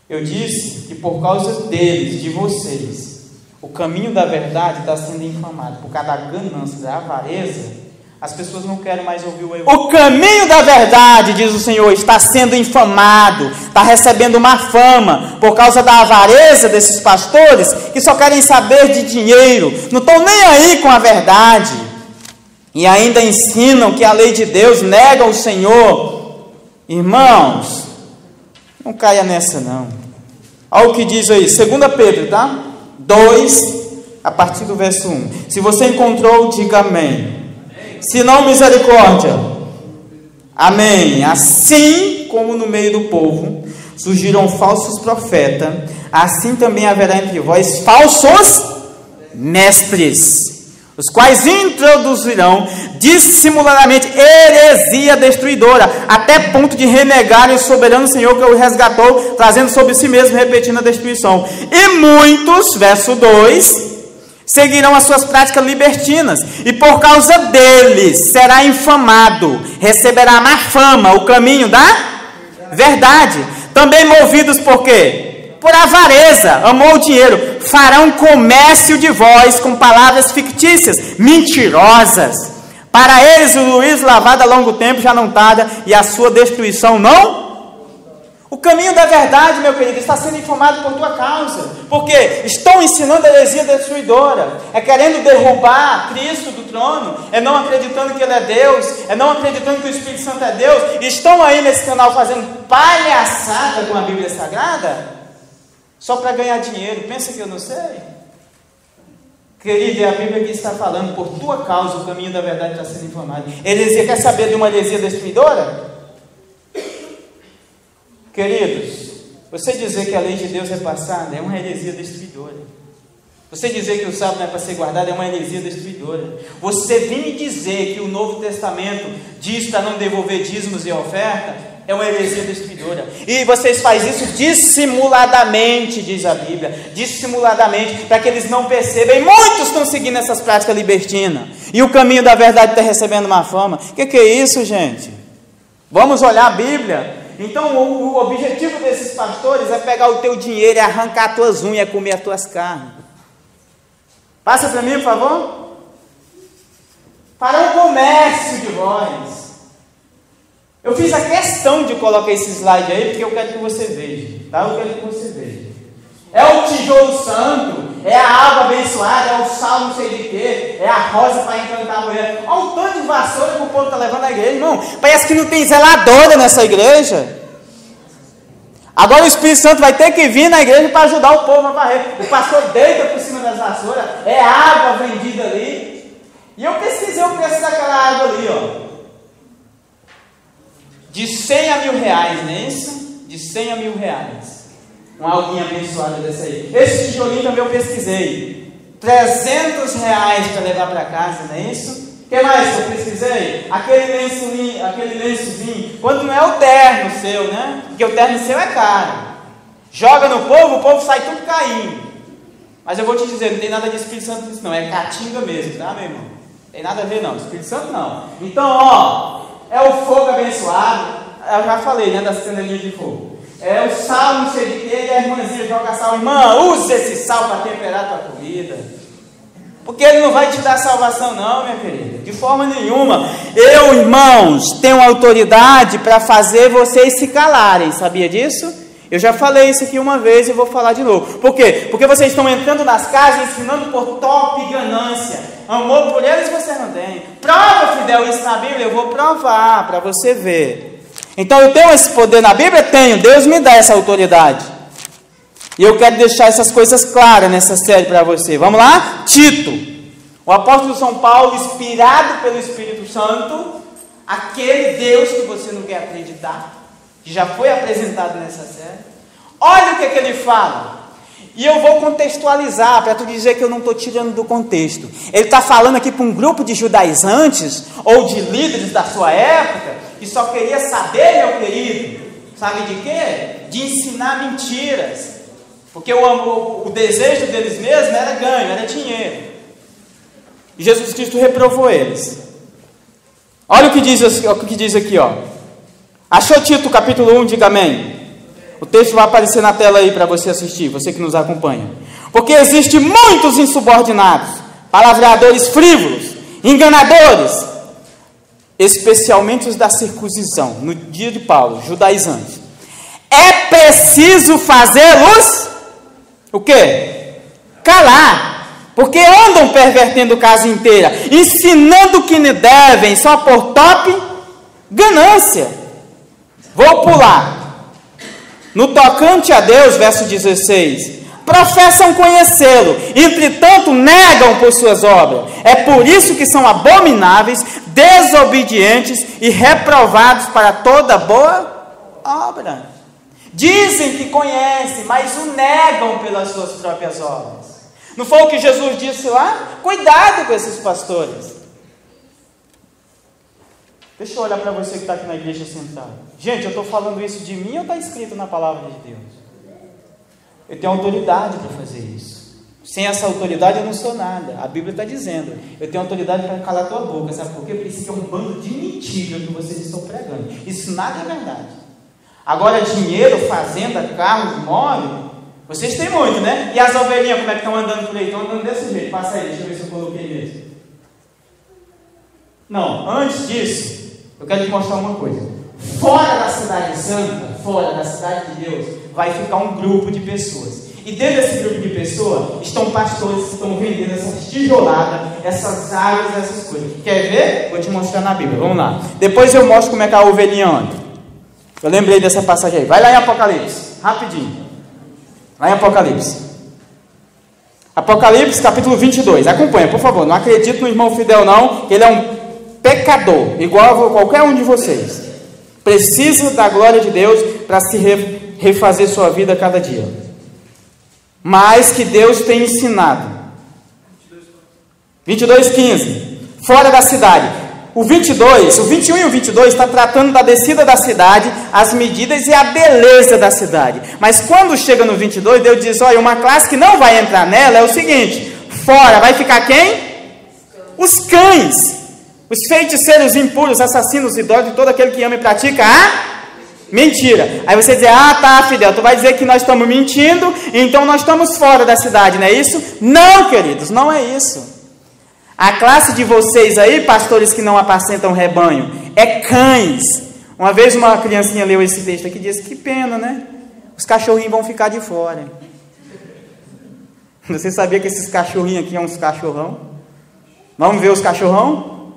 Eu disse que por causa deles, de vocês, o caminho da verdade está sendo infamado. Por causa da ganância, da avareza, as pessoas não querem mais ouvir o evangelho. O caminho da verdade, diz o Senhor, está sendo infamado, está recebendo uma fama, por causa da avareza desses pastores, que só querem saber de dinheiro, não estão nem aí com a verdade, e ainda ensinam que a lei de Deus nega o Senhor. Irmãos, não caia nessa não. Olha o que diz aí, 2 Pedro, tá? 2, a partir do verso 1. Se você encontrou, diga amém. Se não, misericórdia. Amém. Assim como no meio do povo surgiram falsos profetas, assim também haverá entre vós falsos mestres, os quais introduzirão dissimuladamente heresia destruidora, até ponto de renegarem o soberano Senhor que o resgatou, trazendo sobre si mesmo, repetindo a destruição. E muitos, verso 2, seguirão as suas práticas libertinas, e por causa deles será infamado, receberá má fama o caminho da verdade. Também movidos por quê? Por avareza, amou o dinheiro, farão comércio de vós com palavras fictícias, mentirosas. Para eles o juízo lavado a longo tempo já não tarda, e a sua destruição não. O caminho da verdade, meu querido, está sendo infamado por tua causa, porque estão ensinando a heresia destruidora, é querendo derrubar Cristo do trono, é não acreditando que Ele é Deus, é não acreditando que o Espírito Santo é Deus, e estão aí nesse canal fazendo palhaçada com a Bíblia Sagrada, só para ganhar dinheiro. Pensa que eu não sei? Querido, é a Bíblia que está falando, por tua causa o caminho da verdade está sendo inflamado. Heresia, quer saber de uma heresia destruidora? Queridos, você dizer que a lei de Deus é passada é uma heresia destruidora. Você dizer que o sábado não é para ser guardado é uma heresia destruidora. Você vir me dizer que o Novo Testamento diz para não devolver dízimos e oferta é uma heresia destruidora. E vocês fazem isso dissimuladamente, diz a Bíblia, dissimuladamente, para que eles não percebam. E muitos estão seguindo essas práticas libertinas, e o caminho da verdade está recebendo uma fama. O que é isso, gente? Vamos olhar a Bíblia. Então o objetivo desses pastores é pegar o teu dinheiro, é arrancar as tuas unhas, é comer as tuas carnes. Passa para mim, por favor. Para o comércio de vós. Eu fiz a questão de colocar esse slide aí, porque eu quero que você veja, tá? Eu quero que você veja. É o tijolo santo, é a água abençoada, é o sal não sei de quê, é a rosa para encantar a mulher. Olha o tanto de vassoura que o povo está levando à igreja, irmão. Parece que não tem zeladora nessa igreja. Agora o Espírito Santo vai ter que vir na igreja para ajudar o povo a varrer. O pastor deita por cima das vassouras, é água vendida ali. E eu pesquisei o preço daquela água ali, ó. De 100 a 1.000 reais, não é isso? De 100 a 1.000 reais. Uma aguinha abençoada dessa aí. Esse tijolinho também eu pesquisei. 300 reais para levar para casa, não é isso? O que mais que eu pesquisei? Aquele lençozinho. Quando não é o terno seu, né? Porque o terno seu é caro. Joga no povo, o povo sai tudo caindo. Mas eu vou te dizer, não tem nada de Espírito Santo nisso não. É caatinga mesmo, tá, meu irmão? Não tem nada a ver não. Espírito Santo não. Então, ó. É o fogo abençoado. Eu já falei, né, das canelinhas de fogo. É o sal, não sei de quê, e a irmãzinha joga sal. Irmã, use esse sal para temperar a tua comida. Porque ele não vai te dar salvação não, minha querida. De forma nenhuma. Eu, irmãos, tenho autoridade para fazer vocês se calarem. Sabia disso? Eu já falei isso aqui uma vez e vou falar de novo. Por quê? Porque vocês estão entrando nas casas ensinando por top e ganância. Amor por eles você não tem. Prova, Fidel, isso na Bíblia? Eu vou provar para você ver. Então eu tenho esse poder na Bíblia? Tenho. Deus me dá essa autoridade. E eu quero deixar essas coisas claras nessa série para você. Vamos lá? Tito. O apóstolo São Paulo, inspirado pelo Espírito Santo, aquele Deus que você não quer acreditar, que já foi apresentado nessa série. Olha o que ele fala. E eu vou contextualizar, para tu dizer que eu não estou tirando do contexto. Ele está falando aqui para um grupo de judaizantes, ou de líderes da sua época, que só queria saber, meu querido, sabe de quê? De ensinar mentiras. Porque o desejo deles mesmos era ganho, era dinheiro. E Jesus Cristo reprovou eles. Olha o que diz aqui, ó. Achou Tito capítulo 1, diga amém. O texto vai aparecer na tela aí para você assistir, você que nos acompanha. Porque existem muitos insubordinados, palavreadores frívolos, enganadores, especialmente os da circuncisão, no dia de Paulo, judaizantes. É preciso fazê-los o quê? Calar, porque andam pervertendo casa inteira, ensinando que não devem, só por top ganância. Vou pular. No tocante a Deus, verso 16, professam conhecê-lo, entretanto negam por suas obras. É por isso que são abomináveis, desobedientes e reprovados para toda boa obra. Dizem que conhecem, mas o negam pelas suas próprias obras. Não foi o que Jesus disse lá? Cuidado com esses pastores. Deixa eu olhar para você que está aqui na igreja sentado. Gente, eu estou falando isso de mim ou está escrito na palavra de Deus? Eu tenho autoridade para fazer isso. Sem essa autoridade eu não sou nada. A Bíblia está dizendo, eu tenho autoridade para calar tua boca. Sabe por quê? Porque isso é um bando de mentira que vocês estão pregando. Isso nada é verdade. Agora, dinheiro, fazenda, carros, imóvel, vocês têm muito, né? E as ovelhinhas, como é que estão andando por aí? Estão andando desse jeito. Passa aí, deixa eu ver se eu coloquei mesmo. Não, antes disso, eu quero te mostrar uma coisa. Fora da cidade santa, fora da cidade de Deus, vai ficar um grupo de pessoas. E dentro desse grupo de pessoas, estão pastores que estão vendendo essas tijoladas, essas águas, essas coisas. Quer ver? Vou te mostrar na Bíblia, vamos lá. Depois eu mostro como é que a ovelhinha anda. Eu lembrei dessa passagem aí. Vai lá em Apocalipse, rapidinho. Lá em Apocalipse. Apocalipse, capítulo 22. Acompanha, por favor. Não acredito no irmão Fidel, não, que ele é um pecador, igual a qualquer um de vocês. Precisa da glória de Deus para se refazer sua vida a cada dia. Mas que Deus tem ensinado. 22:15. Fora da cidade. O 21 e o 22 está tratando da descida da cidade, as medidas e a beleza da cidade. Mas quando chega no 22, Deus diz, olha, uma classe que não vai entrar nela é o seguinte, fora vai ficar quem? Os cães, os feiticeiros impuros, assassinos, idólatras e todo aquele que ama e pratica a mentira. Aí você diz, ah tá, Fidel, tu vai dizer que nós estamos mentindo, então nós estamos fora da cidade, não é isso? Não, queridos, não é isso. A classe de vocês aí, pastores que não apacentam rebanho, é cães. Uma vez uma criancinha leu esse texto aqui e disse, que pena, né? Os cachorrinhos vão ficar de fora. Você sabia que esses cachorrinhos aqui são uns cachorrão? Vamos ver os cachorrão?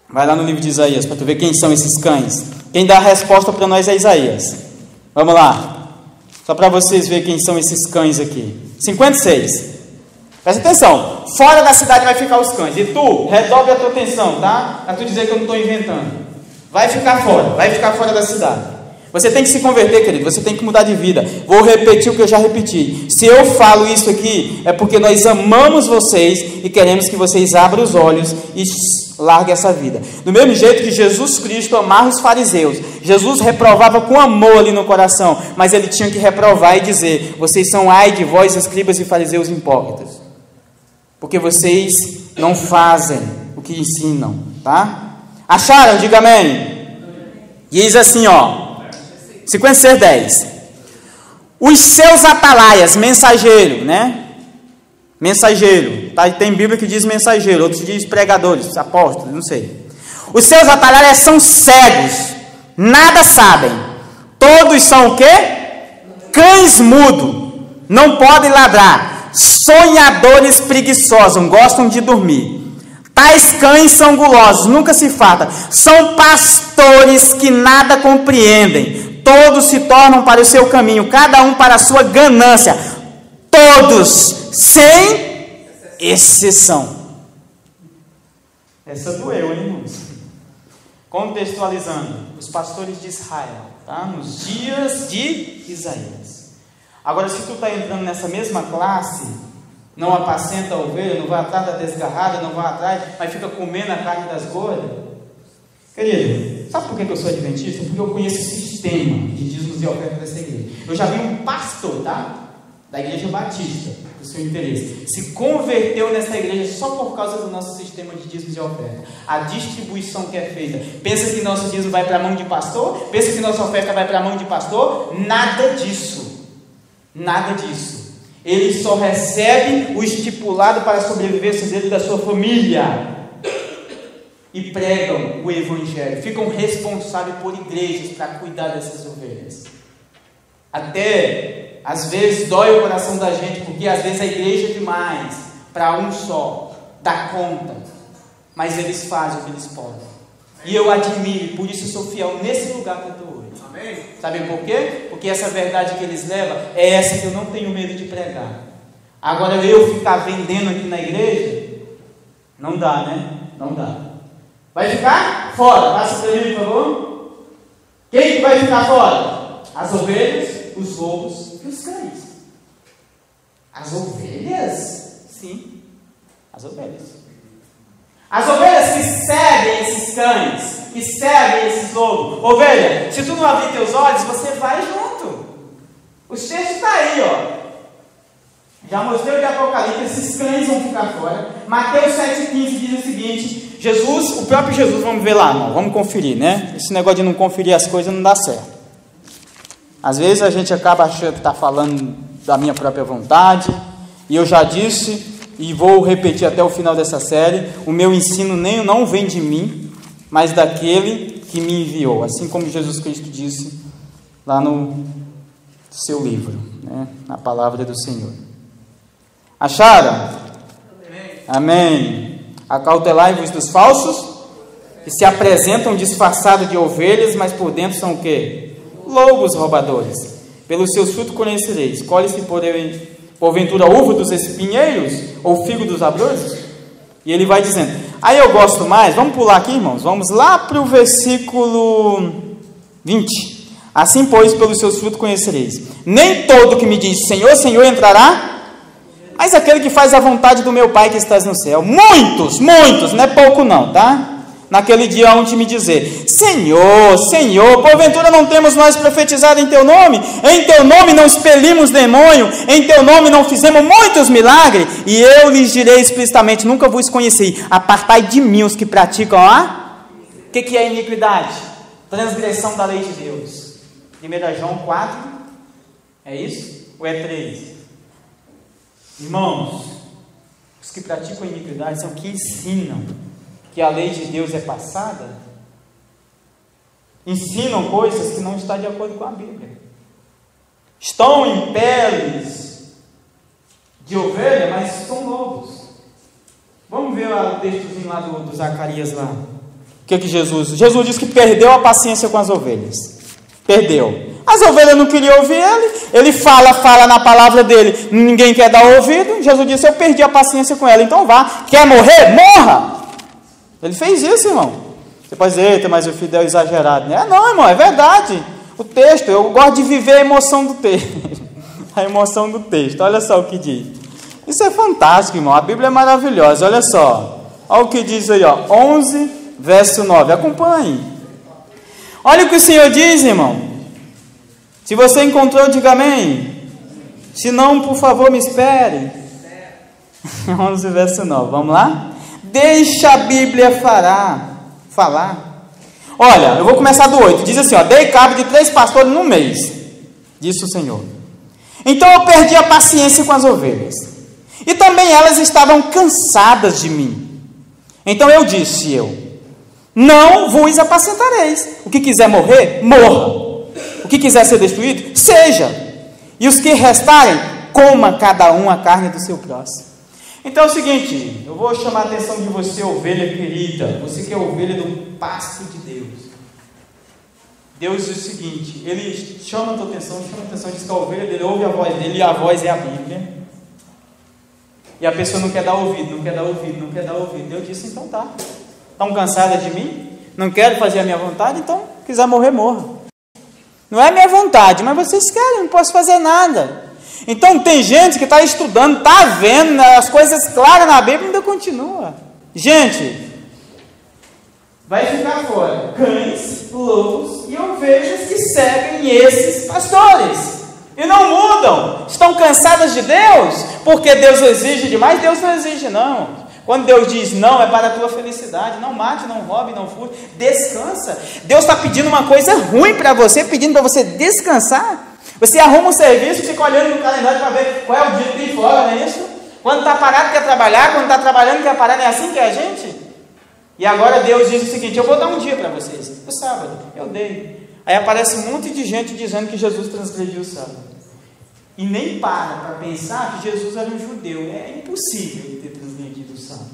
Vai lá no livro de Isaías, para tu ver quem são esses cães. Quem dá a resposta para nós é Isaías. Vamos lá. Só para vocês verem quem são esses cães aqui. 56. Presta atenção, fora da cidade vai ficar os cães. E tu, redobre a tua atenção, tá? Para tu dizer que eu não estou inventando. Vai ficar fora da cidade. Você tem que se converter, querido, você tem que mudar de vida. Vou repetir o que eu já repeti. Se eu falo isso aqui, é porque nós amamos vocês e queremos que vocês abram os olhos e larguem essa vida. Do mesmo jeito que Jesus Cristo amava os fariseus. Jesus reprovava com amor ali no coração, mas ele tinha que reprovar e dizer, vocês são ai de vós, escribas e fariseus hipócritas. Porque vocês não fazem o que ensinam, tá? Acharam? Diga amém. Diz assim, ó, 56:10. Os seus atalaias, mensageiro, né? Mensageiro, tá? Tem Bíblia que diz mensageiro, outros diz pregadores, apóstolos, não sei. Os seus atalaias são cegos, nada sabem. Todos são o quê? Cães mudos, não podem ladrar. Sonhadores preguiçosos, gostam de dormir. Tais cães são gulosos, nunca se fartam. São pastores que nada compreendem. Todos se tornam para o seu caminho, cada um para a sua ganância. Todos, sem exceção. Essa doeu, hein, irmãos? Contextualizando, os pastores de Israel, tá? Nos dias de Isaías. Agora, se tu está entrando nessa mesma classe, não apacenta a ovelha, não vai atrás da desgarrada, não vai atrás, mas fica comendo a carne das gordas. Querido, sabe por que eu sou adventista? Porque eu conheço o sistema de dízimos e ofertas dessa igreja. Eu já vi um pastor, tá? da Igreja Batista, do seu interesse, se converteu nessa igreja só por causa do nosso sistema de dízimos e oferta, a distribuição que é feita, pensa que nosso dízimo vai para a mão de pastor? Pensa que nossa oferta vai para a mão de pastor? Nada disso. Nada disso. Ele só recebe o estipulado para a sobrevivência dele e da sua família. E pregam o Evangelho. Ficam responsáveis por igrejas para cuidar dessas ovelhas. Até, às vezes, dói o coração da gente, porque às vezes a igreja é demais para um só, dá conta. Mas eles fazem o que eles podem. E eu admiro, por isso eu sou fiel nesse lugar que eu estou hoje. Amém. Sabem por quê? Porque essa verdade que eles levam é essa que eu não tenho medo de pregar. Agora eu ficar vendendo aqui na igreja, não dá, né? Não dá. Vai ficar fora? Passa para mim, por favor. Quem que vai ficar fora? As ovelhas, os lobos e os cães. As ovelhas? Sim, as ovelhas. As ovelhas que seguem esses cães, que seguem esses lobos. Ovelha, se tu não abrir teus olhos, você vai junto. O texto está aí, ó. Já mostrei o de Apocalipse, esses cães vão ficar fora. Mateus 7,15 diz o seguinte: Jesus, o próprio Jesus, vamos ver lá, irmão, vamos conferir, né? Esse negócio de não conferir as coisas não dá certo. Às vezes a gente acaba achando que está falando da minha própria vontade, e eu já disse, e vou repetir até o final dessa série, o meu ensino não vem de mim, mas daquele que me enviou, assim como Jesus Cristo disse lá no seu livro, né? Na palavra do Senhor. Acharam? Amém. Acautelai-vos dos falsos, que se apresentam disfarçados de ovelhas, mas por dentro são o quê? Lobos roubadores. Pelos seus frutos conhecereis. Colhe-se porventura uva dos espinheiros, ou figo dos abrolhos? E ele vai dizendo. Aí eu gosto mais, vamos pular aqui, irmãos, vamos lá para o versículo 20. Assim, pois, pelos seus frutos conhecereis. Nem todo que me diz Senhor, Senhor entrará, mas aquele que faz a vontade do meu Pai que estás no céu. Muitos, não é pouco não, tá? Naquele dia há um de me dizer, Senhor, Senhor, porventura não temos nós profetizado em teu nome? Em teu nome não expelimos demônio? Em teu nome não fizemos muitos milagres? E eu lhes direi explicitamente, nunca vos conheci. Apartai de mim os que praticam o que é iniquidade? Transgressão da lei de Deus. 1 João 4, é isso? Ou é 3? Irmãos, os que praticam a iniquidade são que ensinam que a lei de Deus é passada, ensinam coisas que não estão de acordo com a Bíblia, estão em peles de ovelha, mas são lobos. Vamos ver o textozinho lá do Zacarias lá. O que Jesus diz que perdeu a paciência com as ovelhas. Perdeu. As ovelhas não queriam ouvir ele fala na palavra dele, ninguém quer dar ouvido. Jesus disse, eu perdi a paciência com ela, então vá. Quer morrer? Morra! Ele fez isso, irmão. Você pode dizer, eita, mas o Fidel é exagerado, né? Não, irmão, é verdade. O texto, eu gosto de viver a emoção do texto. A emoção do texto, olha só o que diz. Isso é fantástico, irmão, a Bíblia é maravilhosa, olha só. Olha o que diz aí, ó, 11, verso 9, acompanhe. Olha o que o Senhor diz, irmão. Se você encontrou, diga amém. Se não, por favor, me espere. 11, verso 9, vamos lá? Deixa a Bíblia falar. Olha, eu vou começar do 8. Diz assim, ó, dei cabo de 3 pastores no mês, disse o Senhor. Então eu perdi a paciência com as ovelhas. E também elas estavam cansadas de mim. Então eu disse, não vos apacentareis. O que quiser morrer, morra. O que quiser ser destruído, seja. E os que restarem, coma cada um a carne do seu próximo. Então é o seguinte, eu vou chamar a atenção de você, ovelha querida, você que é ovelha do pasto de Deus. Deus diz o seguinte, ele chama a tua atenção, diz que a ovelha dele ouve a voz dele, e a voz é a Bíblia. E a pessoa não quer dar ouvido. Deus disse, então tá. Estão cansadas de mim? Não quero fazer a minha vontade? Então, quiser morrer, morra. Não é minha vontade, mas vocês querem, não posso fazer nada. Então tem gente que está estudando, está vendo as coisas claras na Bíblia e ainda continua. Gente, vai ficar fora cães, lobos e ovelhas que seguem esses pastores. e não mudam. Estão cansadas de Deus, porque Deus exige demais. Deus não exige, não. Quando Deus diz não, é para a tua felicidade. Não mate, não roube, não furte. Descansa. Deus está pedindo uma coisa ruim para você, pedindo para você descansar. Você arruma um serviço, fica olhando no calendário para ver qual é o dia que tem fora, não é isso? Quando está parado quer trabalhar, quando está trabalhando quer parar, não é assim que é a gente? E agora Deus diz o seguinte: eu vou dar um dia para vocês, o sábado, eu dei. Aí aparece um monte de gente dizendo que Jesus transgrediu o sábado. E nem para pensar que Jesus era um judeu. É impossível ele ter transgredido o sábado.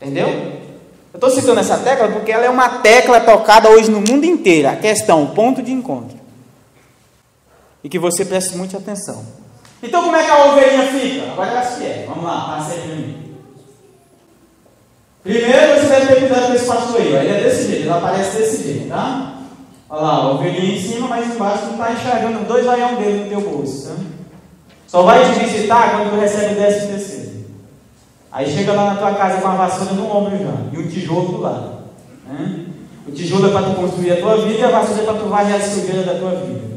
Entendeu? Eu estou citando essa tecla porque ela é uma tecla tocada hoje no mundo inteiro. A questão, o ponto de encontro. E que você preste muita atenção. Então como é que a ovelhinha fica? Agora ela se é. Vamos lá, passa aí para mim. Primeiro você deve ter cuidado com esse pastor aí. Ele é desse jeito, ele aparece desse jeito, tá? Olha lá, a ovelhinha em cima, mas embaixo tu está enxergando 2 vaião dele no teu bolso. Tá? Só vai te visitar quando tu recebe o 13º. Aí chega lá na tua casa com a vassoura no ombro já, e um tijolo do lado. Né? O tijolo é para tu construir a tua vida e a vassoura é para tu varrer a sujeira da tua vida.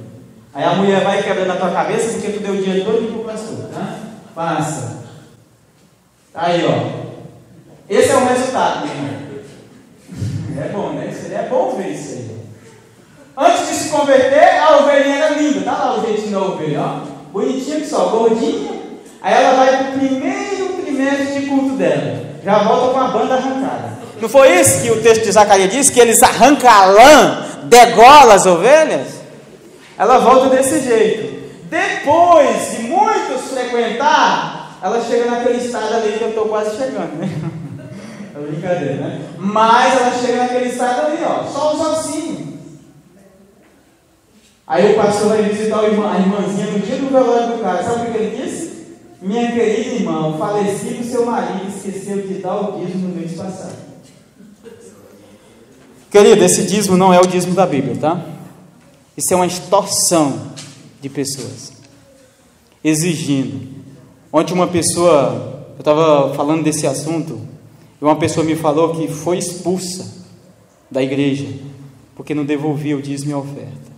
Aí a mulher vai quebrando na tua cabeça porque tu deu o dinheiro todo pro pastor. Tá? Passa. Aí, ó. Esse é o resultado, meu irmão. É bom, né? Seria bom ver isso aí. Antes de se converter, a ovelhinha era linda. Tá lá o jeitinho da ovelha, ó. Bonitinha que só, gordinha. Aí ela vai pro primeiro trimestre de culto dela. Já volta com a banda arrancada. Não foi isso que o texto de Zacarias diz? Que eles arrancam a lã, degolam as ovelhas? Ela volta desse jeito. Depois de muitos frequentar, ela chega naquele estado ali que eu estou quase chegando, né? É brincadeira, né? Mas ela chega naquele estado ali, ó, só os ossinhos. Aí o pastor vai visitar a irmãzinha no dia do velório do cara. Sabe o que ele disse? Minha querida irmã, o falecido seu marido esqueceu de dar o dízimo no mês passado. Querido, esse dízimo não é o dízimo da Bíblia, tá? Isso é uma extorsão de pessoas exigindo. Ontem uma pessoa, eu estava falando desse assunto, e uma pessoa me falou que foi expulsa da igreja porque não devolvia o dízimo e a oferta.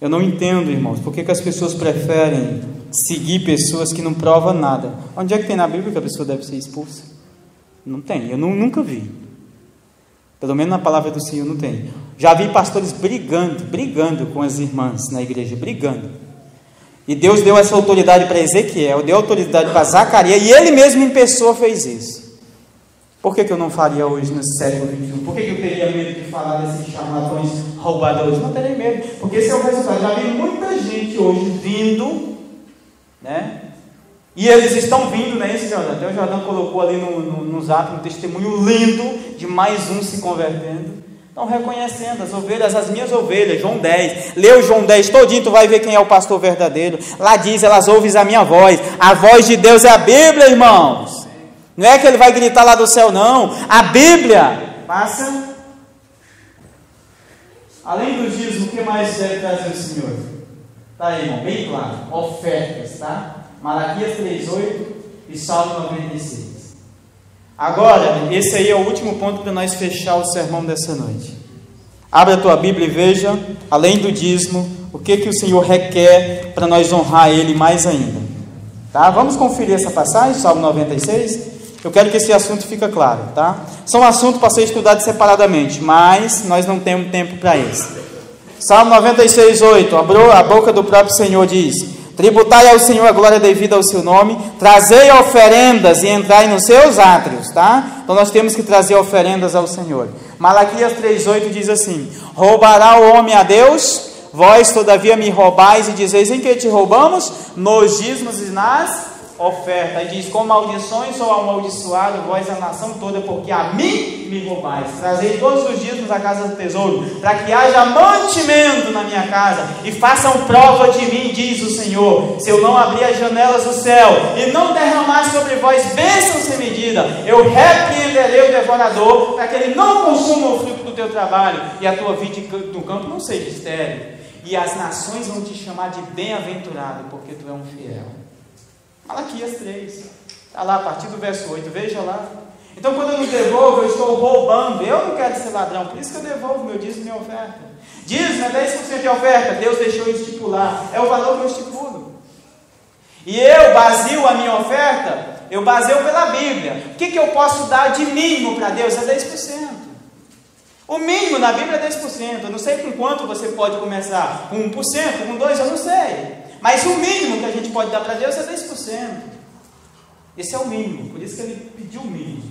Eu não entendo, irmãos, por que as pessoas preferem seguir pessoas que não provam nada. Onde é que tem na Bíblia que a pessoa deve ser expulsa? Não tem, eu nunca vi. Pelo menos na palavra do Senhor não tem. Já vi pastores brigando com as irmãs na igreja, brigando. E Deus deu essa autoridade para Ezequiel, deu autoridade para Zacarias, e ele mesmo em pessoa fez isso. Por que eu não faria hoje no século XXI? Por que eu teria medo de falar desses charlatões roubadores? Não teria medo, porque esse é o resultado. Já vi muita gente hoje vindo, né? E eles estão vindo, né? Esse Jordão, até o Jordão colocou ali no zap um testemunho lindo de mais um se convertendo. Estão reconhecendo as ovelhas, as minhas ovelhas. João 10, lê o João 10 todinho, tu vai ver quem é o pastor verdadeiro. Lá diz, elas ouvem a minha voz. A voz de Deus é a Bíblia, irmãos. Não é que ele vai gritar lá do céu, não. A Bíblia. Passa. Além do dízimo, o que mais deve trazer o Senhor? Tá aí, irmão, bem claro. Ofertas, tá? Malaquias 3:8 e Salmo 96. Agora, esse aí é o último ponto para nós fechar o sermão dessa noite. Abra a tua Bíblia e veja, além do dízimo, o que o Senhor requer para nós honrar Ele mais ainda. Tá? Vamos conferir essa passagem, Salmo 96. Eu quero que esse assunto fique claro, tá? São assuntos para ser estudados separadamente, mas nós não temos tempo para isso. Salmo 96:8, a boca do próprio Senhor diz: tributai ao Senhor a glória devida ao seu nome, trazei oferendas e entrai nos seus átrios, tá? Então nós temos que trazer oferendas ao Senhor. Malaquias 3:8 diz assim: roubará o homem a Deus? Vós todavia me roubais e dizeis: em que te roubamos? Nos dízimos e nas ofertas. Aí diz: com maldições sou amaldiçoado, vós a nação toda, porque a mim me roubais. Trazei todos os dízimos à casa do tesouro, para que haja mantimento na minha casa, e façam prova de mim, diz o Senhor, se eu não abrir as janelas do céu, e não derramar sobre vós bênçãos sem medida, eu repreenderei o devorador, para que ele não consuma o fruto do teu trabalho, e a tua vida no campo não seja estéril, e as nações vão te chamar de bem-aventurado, porque tu é um fiel. Malaquias 3, está lá a partir do verso 8, veja lá. Então quando eu não devolvo, eu estou roubando. Eu não quero ser ladrão, por isso que eu devolvo meu dízimo e minha oferta. Dízimo é 10% de oferta, Deus deixou estipular, é o valor que eu estipulo. E eu baseo a minha oferta, eu baseio pela Bíblia. O que eu posso dar de mínimo para Deus? É 10%. O mínimo na Bíblia é 10%. Eu não sei com quanto você pode começar, com 1%, com 2%, eu não sei. Mas o mínimo que a gente pode dar para Deus é 10%. Esse é o mínimo, por isso que ele pediu o mínimo.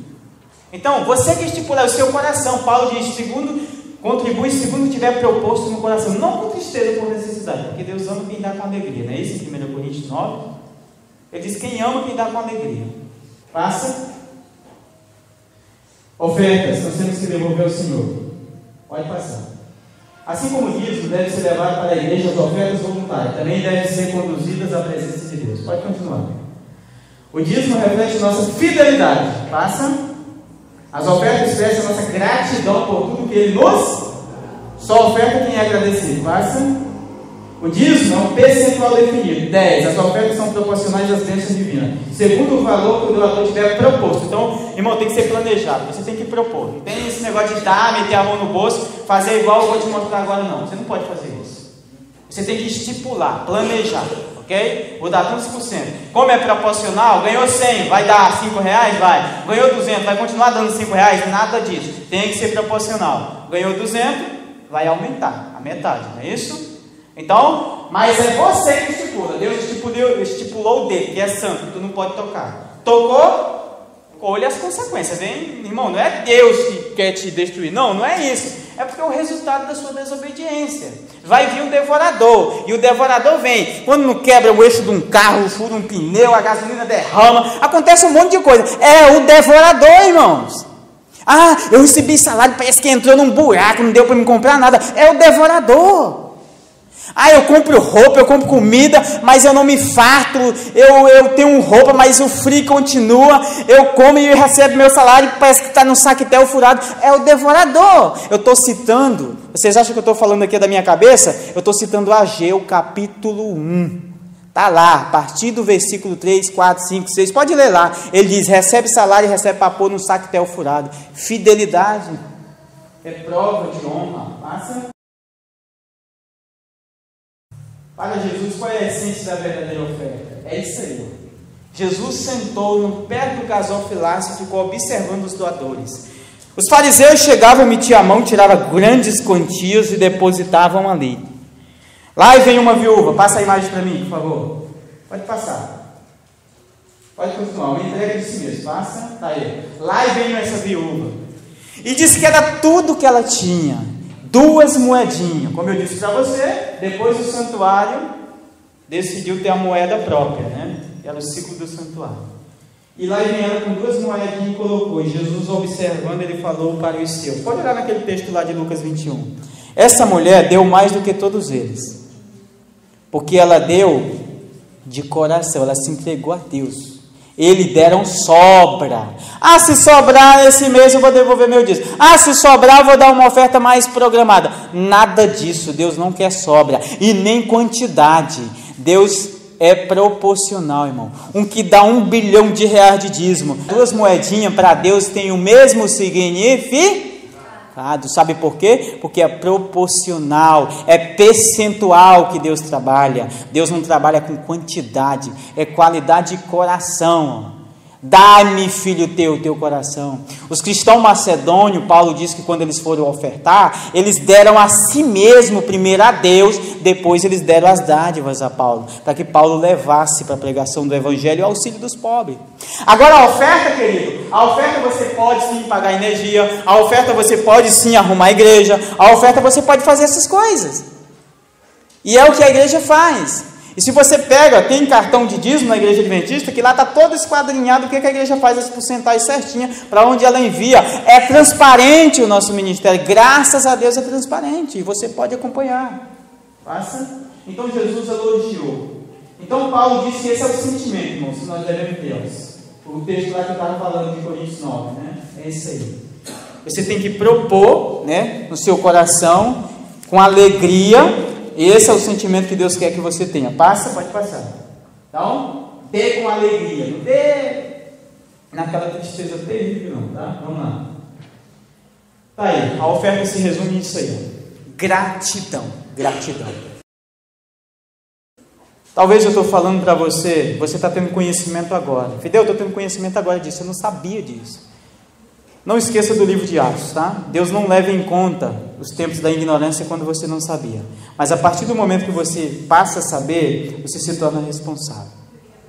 Então, você que estipular o seu coração, Paulo diz, contribui segundo tiver proposto no coração, não com tristeza ou por necessidade, porque Deus ama quem dá com alegria, não é isso? Em 1 Coríntios 9, ele diz, quem ama quem dá com alegria. Passa. Ofertas, nós temos que devolver ao Senhor. Pode passar. Assim como dízimo deve ser levado para a igreja, as ofertas voluntárias também devem ser conduzidas à presença de Deus. Pode continuar. O dízimo reflete nossa fidelidade. Passa. As ofertas expressam nossa gratidão por tudo que Ele nos... Só oferta quem é agradecido. Passa. O dízimo é um percentual definido. 10. As ofertas são proporcionais às bênçãos divinas, segundo o valor que o doador tiver proposto. Então, irmão, tem que ser planejado. Você tem que propor. Não tem esse negócio de dar, meter a mão no bolso, fazer igual eu vou te mostrar agora, não. Você não pode fazer isso. Você tem que estipular, planejar. Ok? Vou dar tantos por cento. Como é proporcional, ganhou 100, vai dar 5 reais? Vai. Ganhou 200, vai continuar dando 5 reais? Nada disso. Tem que ser proporcional. Ganhou 200, vai aumentar a metade, não é isso? Então, mas é você que estipula. Deus estipulou o dele, que é santo, que tu não pode tocar. Tocou, colhe as consequências. Vem, irmão, não é Deus que quer te destruir. Não, não é isso. É porque é o resultado da sua desobediência. Vai vir um devorador, e o devorador vem. Quando não quebra o eixo de um carro, fura um pneu, a gasolina derrama, acontece um monte de coisa. É o devorador, irmãos. Ah, eu recebi salário, parece que entrou num buraco, não deu para me comprar nada. É o devorador. Ah, eu compro roupa, eu compro comida, mas eu não me farto. Eu tenho roupa, mas o frio continua. Eu como e recebo meu salário, parece que está num saquetel furado. É o devorador. Eu estou citando, vocês acham que eu estou falando aqui da minha cabeça? Eu estou citando Ageu, capítulo 1. Está lá, a partir do versículo 3, 4, 5, 6. Pode ler lá. Ele diz, recebe salário e recebe para pôr num saquetel furado. Fidelidade é prova de honra. Passa. Para Jesus, qual é a essência da verdadeira oferta? É isso aí. Jesus sentou no pé do gasofilácio e ficou observando os doadores. Os fariseus chegavam, metiam a mão, tiravam grandes quantias e depositavam ali. Lá vem uma viúva. Passa a imagem para mim, por favor. Pode passar. Pode continuar. Uma entrega de si mesmo. Passa. Tá aí. Lá vem essa viúva. E disse que era tudo que ela tinha. 2 moedinhas, como eu disse para você. Depois o santuário decidiu ter a moeda própria, né? Era o ciclo do santuário. E lá vem ela com 2 moedinhas e colocou. E Jesus, observando, ele falou para os seus. Pode olhar naquele texto lá de Lucas 21. Essa mulher deu mais do que todos eles, porque ela deu de coração, ela se entregou a Deus. Eles deram sobra. Ah, se sobrar esse mês eu vou devolver meu dízimo. Ah, se sobrar eu vou dar uma oferta mais programada. Nada disso. Deus não quer sobra e nem quantidade. Deus é proporcional, irmão. Um que dá R$1 bilhão de dízimo, 2 moedinhas para Deus tem o mesmo significado. Sabe por quê? Porque é proporcional, é percentual que Deus trabalha. Deus não trabalha com quantidade, é qualidade de coração. Dá-me, filho, teu coração. Os cristãos macedônios, Paulo diz que quando eles foram ofertar, eles deram a si mesmo, primeiro a Deus, depois eles deram as dádivas a Paulo, para que Paulo levasse para a pregação do evangelho e auxílio dos pobres. Agora a oferta, querido, a oferta você pode sim pagar energia, a oferta você pode sim arrumar a igreja, a oferta você pode fazer essas coisas. E é o que a igreja faz. E se você pega, tem cartão de dízimo na igreja adventista, que lá está todo esquadrinhado o que a igreja faz, as porcentagens certinhas, para onde ela envia. É transparente o nosso ministério, graças a Deus é transparente, e você pode acompanhar. Passa? Então Jesus elogiou. Então Paulo disse que esse é o sentimento, irmãos, que nós devemos ter. O texto lá que eu estava falando de Coríntios 9, né? É isso aí. Você tem que propor, né, no seu coração, com alegria. Esse é o sentimento que Deus quer que você tenha. Passa, pode passar. Então, dê com alegria. Não dê naquela tristeza terrível, não, tá? Vamos lá. Tá aí, a oferta se resume nisso aí. Gratidão. Gratidão. Talvez eu estou falando para você está tendo conhecimento agora. Fidel, eu estou tendo conhecimento agora disso, eu não sabia disso. Não esqueça do livro de Atos, tá? Deus não leva em conta os tempos da ignorância quando você não sabia. Mas a partir do momento que você passa a saber, você se torna responsável.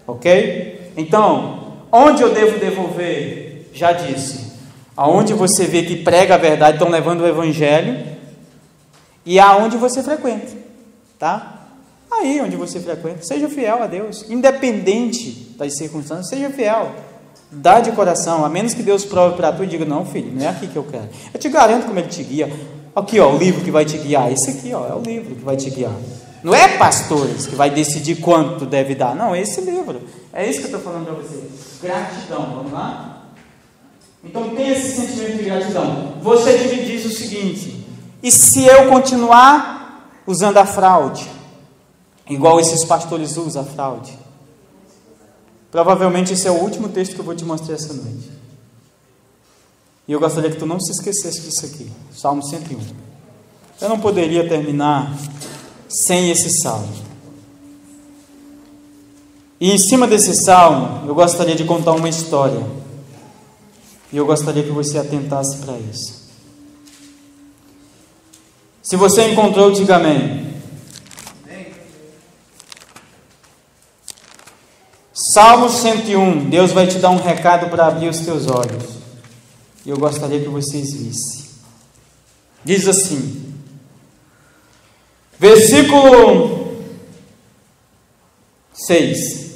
Ok? Então, onde eu devo devolver? Já disse. Aonde você vê que prega a verdade, estão levando o evangelho. E aonde você frequenta. Tá? Aí onde você frequenta. Seja fiel a Deus. Independente das circunstâncias, seja fiel. Dá de coração, a menos que Deus prove para tu e diga, não filho, não é aqui que eu quero. Eu te garanto como Ele te guia. Aqui ó, o livro que vai te guiar, esse aqui ó, é o livro que vai te guiar. Não é pastores que vai decidir quanto tu deve dar, não, é esse livro. É isso que eu estou falando para você. Gratidão, vamos lá? Então tem esse sentimento de gratidão. Você me diz o seguinte, e se eu continuar usando a fraude? Igual esses pastores usam a fraude. Provavelmente esse é o último texto que eu vou te mostrar essa noite. E eu gostaria que tu não se esquecesse disso aqui. Salmo 101. Eu não poderia terminar sem esse salmo. E em cima desse salmo, eu gostaria de contar uma história. E eu gostaria que você atentasse para isso. Se você encontrou, diga amém. Salmo 101, Deus vai te dar um recado para abrir os teus olhos. E eu gostaria que vocês vissem. Diz assim, versículo 6.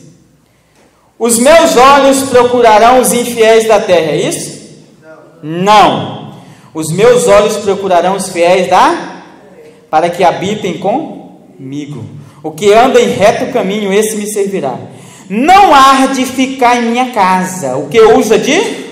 Os meus olhos procurarão os infiéis da terra, é isso? Não. Os meus olhos procurarão os fiéis para que habitem comigo. O que anda em reto caminho, esse me servirá. Não há de ficar em minha casa o que usa de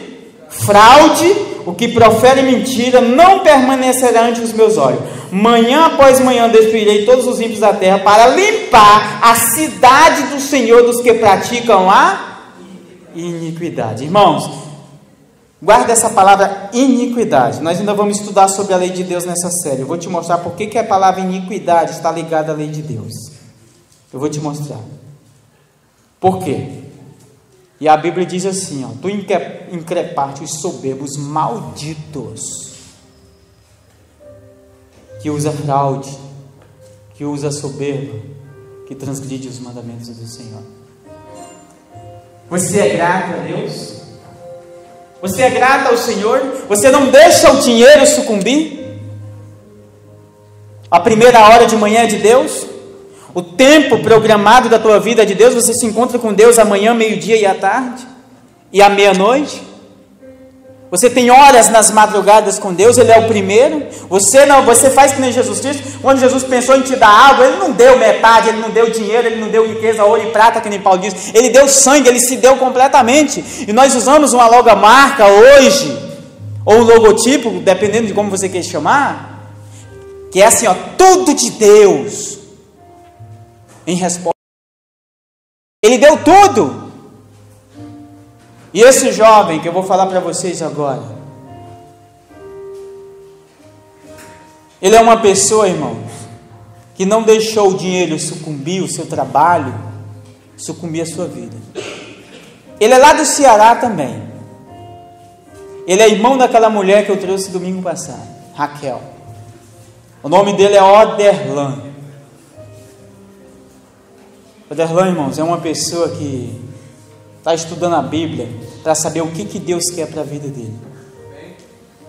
fraude, o que profere mentira, não permanecerá ante os meus olhos. Manhã após manhã destruirei todos os ímpios da terra para limpar a cidade do Senhor dos que praticam a iniquidade. Irmãos, guarda essa palavra iniquidade. Nós ainda vamos estudar sobre a lei de Deus nessa série. Eu vou te mostrar por que a palavra iniquidade está ligada à lei de Deus. Eu vou te mostrar. Por quê? E a Bíblia diz assim, ó, tu increpaste os soberbos malditos, que usa fraude, que usa soberba, que transgride os mandamentos do Senhor. Você é grato a Deus? Você é grato ao Senhor? Você não deixa o dinheiro sucumbir? A primeira hora de manhã é de Deus? O tempo programado da tua vida é de Deus? Você se encontra com Deus amanhã, meio-dia e à tarde? E à meia-noite? Você tem horas nas madrugadas com Deus? Ele é o primeiro? Você faz que nem Jesus Cristo. Quando Jesus pensou em te dar algo, Ele não deu metade, Ele não deu dinheiro, Ele não deu riqueza, ouro e prata, que nem Paulo diz. Ele deu sangue, Ele se deu completamente. E nós usamos uma logomarca hoje, ou um logotipo, dependendo de como você quer chamar, que é assim, ó, tudo de Deus. Em resposta, Ele deu tudo. E esse jovem que eu vou falar para vocês agora, ele é uma pessoa, irmãos, que não deixou o dinheiro sucumbir, o seu trabalho sucumbir a sua vida. Ele é lá do Ceará também. Ele é irmão daquela mulher que eu trouxe domingo passado, Raquel. O nome dele é Oderlan. Oderlan, irmãos, é uma pessoa que está estudando a Bíblia para saber o que Deus quer para a vida dele.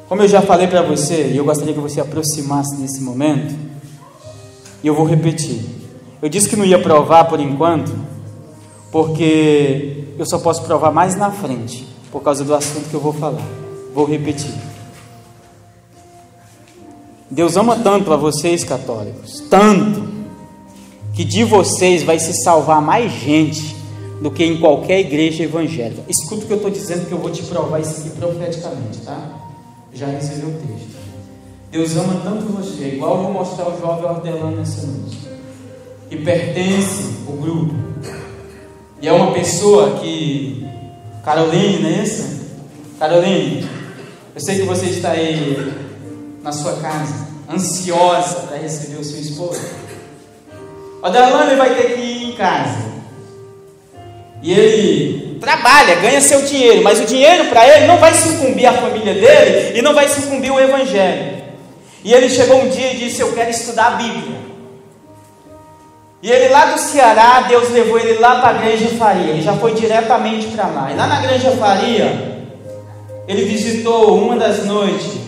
Como eu já falei para você, e eu gostaria que você aproximasse nesse momento, e eu vou repetir. Eu disse que não ia provar por enquanto, porque eu só posso provar mais na frente, por causa do assunto que eu vou falar. Vou repetir. Deus ama tanto a vocês, católicos, tanto, que de vocês vai se salvar mais gente do que em qualquer igreja evangélica. Escuta o que eu estou dizendo, que eu vou te provar isso aqui profeticamente, tá? Já recebeu o texto. Deus ama tanto você, igual eu vou mostrar o jovem Ordelano nessa noite, que pertence ao grupo, e é uma pessoa que, Caroline, não é isso? Caroline, eu sei que você está aí na sua casa, ansiosa para receber o seu esposo. O Adelano ele vai ter que ir em casa. E ele trabalha, ganha seu dinheiro, mas o dinheiro para ele não vai sucumbir a família dele e não vai sucumbir o evangelho. E ele chegou um dia e disse: eu quero estudar a Bíblia. E ele lá do Ceará, Deus levou ele lá para a Granja Faria. Ele já foi diretamente para lá. E lá na Granja Faria, ele visitou uma das noites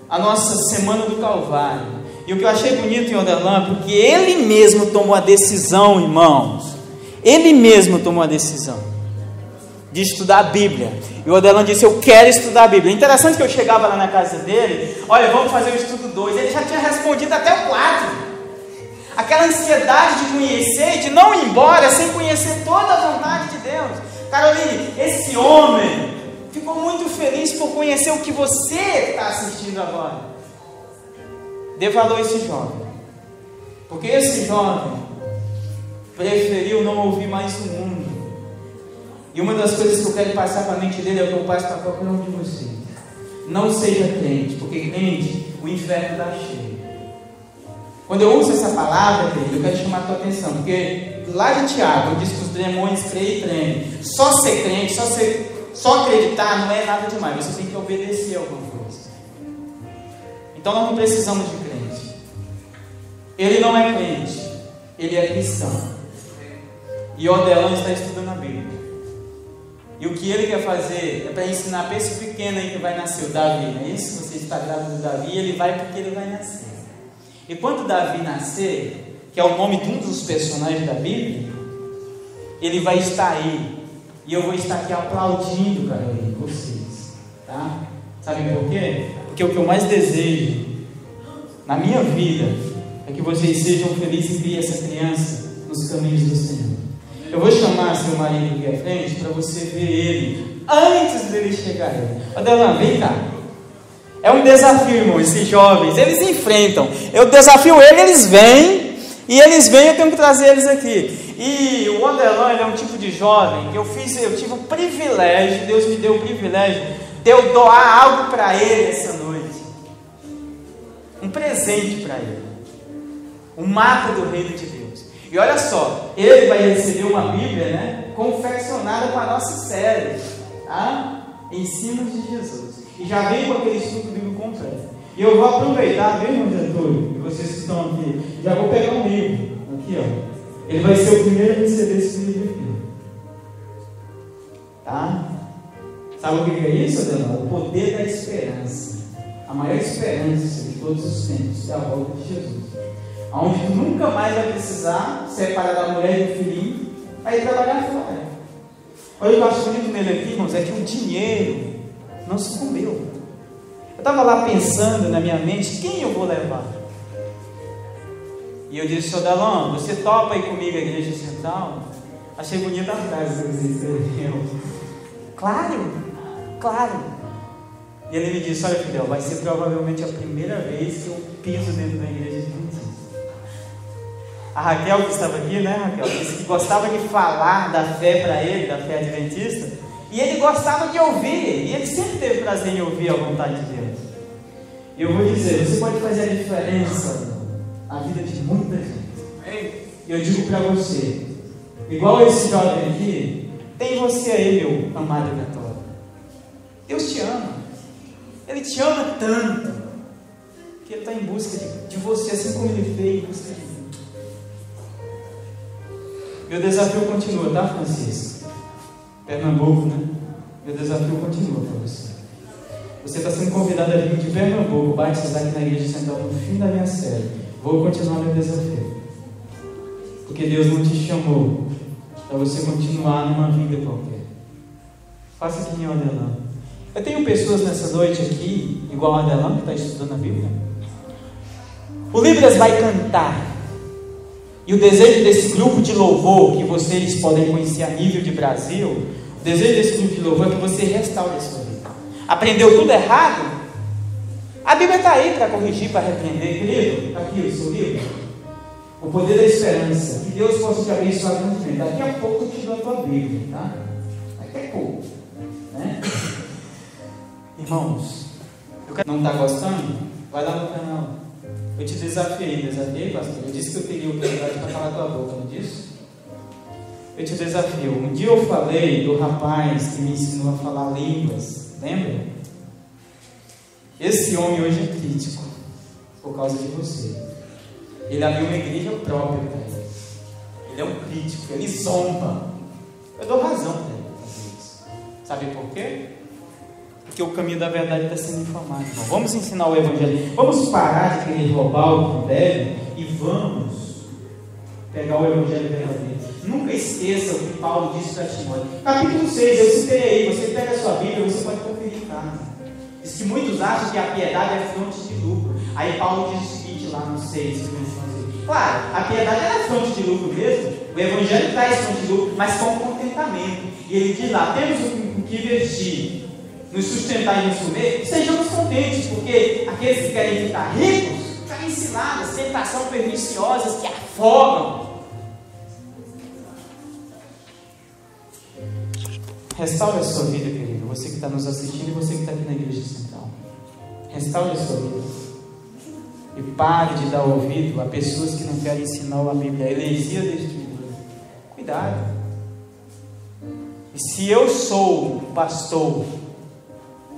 a nossa Semana do Calvário. E o que eu achei bonito em Odelã, porque ele mesmo tomou a decisão, irmãos. Ele mesmo tomou a decisão de estudar a Bíblia. E o Odelã disse: eu quero estudar a Bíblia. Interessante que eu chegava lá na casa dele: olha, vamos fazer o estudo 2. Ele já tinha respondido até o 4. Aquela ansiedade de conhecer, de não ir embora sem conhecer toda a vontade de Deus. Caroline, esse homem ficou muito feliz por conhecer o que você está assistindo agora. Dê valor a esse jovem, porque esse jovem preferiu não ouvir mais o mundo. E uma das coisas que eu quero passar para a mente dele é o que eu passo para qualquer um de vocês: não seja crente, porque crente, o inferno está cheio. Quando eu uso essa palavra, eu quero chamar a tua atenção, porque lá de Tiago diz que os demônios creem e tremem. Só ser crente, só acreditar não é nada demais, você tem que obedecer a alguma coisa. Então nós não precisamos de crente. Ele não é crente, ele é cristão. E Odelã está estudando a Bíblia. E o que ele quer fazer é para ensinar para esse pequeno aí que vai nascer, o Davi, não é isso? Você está grávido do Davi, ele vai porque ele vai nascer. E quando Davi nascer, que é o nome de um dos personagens da Bíblia, ele vai estar aí. E eu vou estar aqui aplaudindo, Carolina, vocês. Tá? Sabe por quê? Porque o que eu mais desejo na minha vida é que vocês sejam felizes e criem essa criança nos caminhos do Senhor. Eu vou chamar seu marido aqui à frente para você ver ele antes dele chegar aí. Adelante, vem cá. É um desafio, irmão, esses jovens, eles enfrentam. Eu desafio eles vêm, e eles vêm, eu tenho que trazer eles aqui. E o Odelã, ele é um tipo de jovem que eu tive o privilégio, Deus me deu o privilégio de eu doar algo para ele essa noite. Um presente para ele. Um mapa do reino de Deus. E olha só, ele vai receber uma Bíblia, né, confeccionada com a nossa série, tá? Ensinos de Jesus. E já vem com aquele estudo bíblico completo. E eu vou aproveitar, viu, irmão Antônio, e vocês que estão aqui, já vou pegar um livro, aqui ó. Ele vai ser o primeiro a receber esse livro aqui. Tá? Sabe o que é isso, Adelão? O poder da esperança. A maior esperança de todos os tempos é a volta de Jesus. Onde tu nunca mais vai precisar separar da mulher e do filhinho para ir trabalhar fora. Olha o que eu acho bonito nele aqui, irmãos, é que o dinheiro não sucumbiu. Eu estava lá pensando na minha mente, quem eu vou levar? E eu disse: Sr. Delon, você topa ir comigo à igreja central? Achei bonita a frase que você escreveu. Claro, claro. E ele me disse: olha, Fidel, vai ser provavelmente a primeira vez que eu piso dentro da igreja adventista. A Raquel, que estava aqui, né, Raquel, disse que gostava de falar da fé para ele, da fé adventista, e ele gostava de ouvir, e ele sempre teve prazer em ouvir a vontade de Deus. E eu vou dizer, você pode fazer a diferença na vida de muita gente. E eu digo para você, igual esse jovem aqui, tem você aí, meu amado católico. Deus te ama. Ele te ama tanto, que Ele está em busca de você, assim como Ele veio em busca de mim. Meu desafio continua, tá, Francisco? Pernambuco, né? Meu desafio continua para você. Você está sendo convidado a vir de Pernambuco, batizar aqui na Igreja Central no fim da minha série. Vou continuar meu desafio. Porque Deus não te chamou para você continuar numa vida qualquer. Faça que nem o Adelã. Eu tenho pessoas nessa noite aqui, igual a Adelã, que está estudando a Bíblia. O Libras vai cantar. E o desejo desse grupo de louvor, que vocês podem conhecer a nível de Brasil, o desejo desse grupo de louvor é que você restaure a sua vida. Aprendeu tudo errado? A Bíblia está aí para corrigir, para repreender, querido. Está aqui o seu livro. O poder da esperança. Que Deus possa te abençoar grandemente. Daqui a pouco eu te dou a tua Bíblia, tá? Daqui a pouco. Né? Irmãos, não está gostando? Vai lá no canal. Eu te desafiei, pastor. Eu disse que eu teria oportunidade para calar tua boca, não disse? Eu te desafio. Um dia eu falei do rapaz que me ensinou a falar línguas. Lembra? Esse homem hoje é crítico por causa de você. Ele abriu uma igreja própria para ele. Ele é um crítico, ele zomba. Eu dou razão para ele fazer isso. Sabe por quê? Porque o caminho da verdade está sendo informado. Então, vamos ensinar o Evangelho. Vamos parar de querer roubar o que não deve e vamos pegar o Evangelho verdadeiro. Nunca esqueça o que Paulo disse para Timóteo. Capítulo 6, eu citei aí. Você pega a sua Bíblia, você pode conferir em casa. Diz que muitos acham que a piedade é fonte de lucro. Aí Paulo diz o seguinte lá no 6. Claro, a piedade é fonte de lucro mesmo. O Evangelho traz fonte de lucro, mas com contentamento. E ele diz lá, temos o que vestir, nos sustentar e nos comer, sejamos contentes, porque aqueles que querem ficar ricos caem em ciladas, tentação perniciosas que afogam. Restaure a sua vida, querido. Você que está nos assistindo e você que está aqui na Igreja Central. Restaure a sua vida. E pare de dar ouvido a pessoas que não querem ensinar a Bíblia. A heresia destruidora. Cuidado. E se eu sou um pastor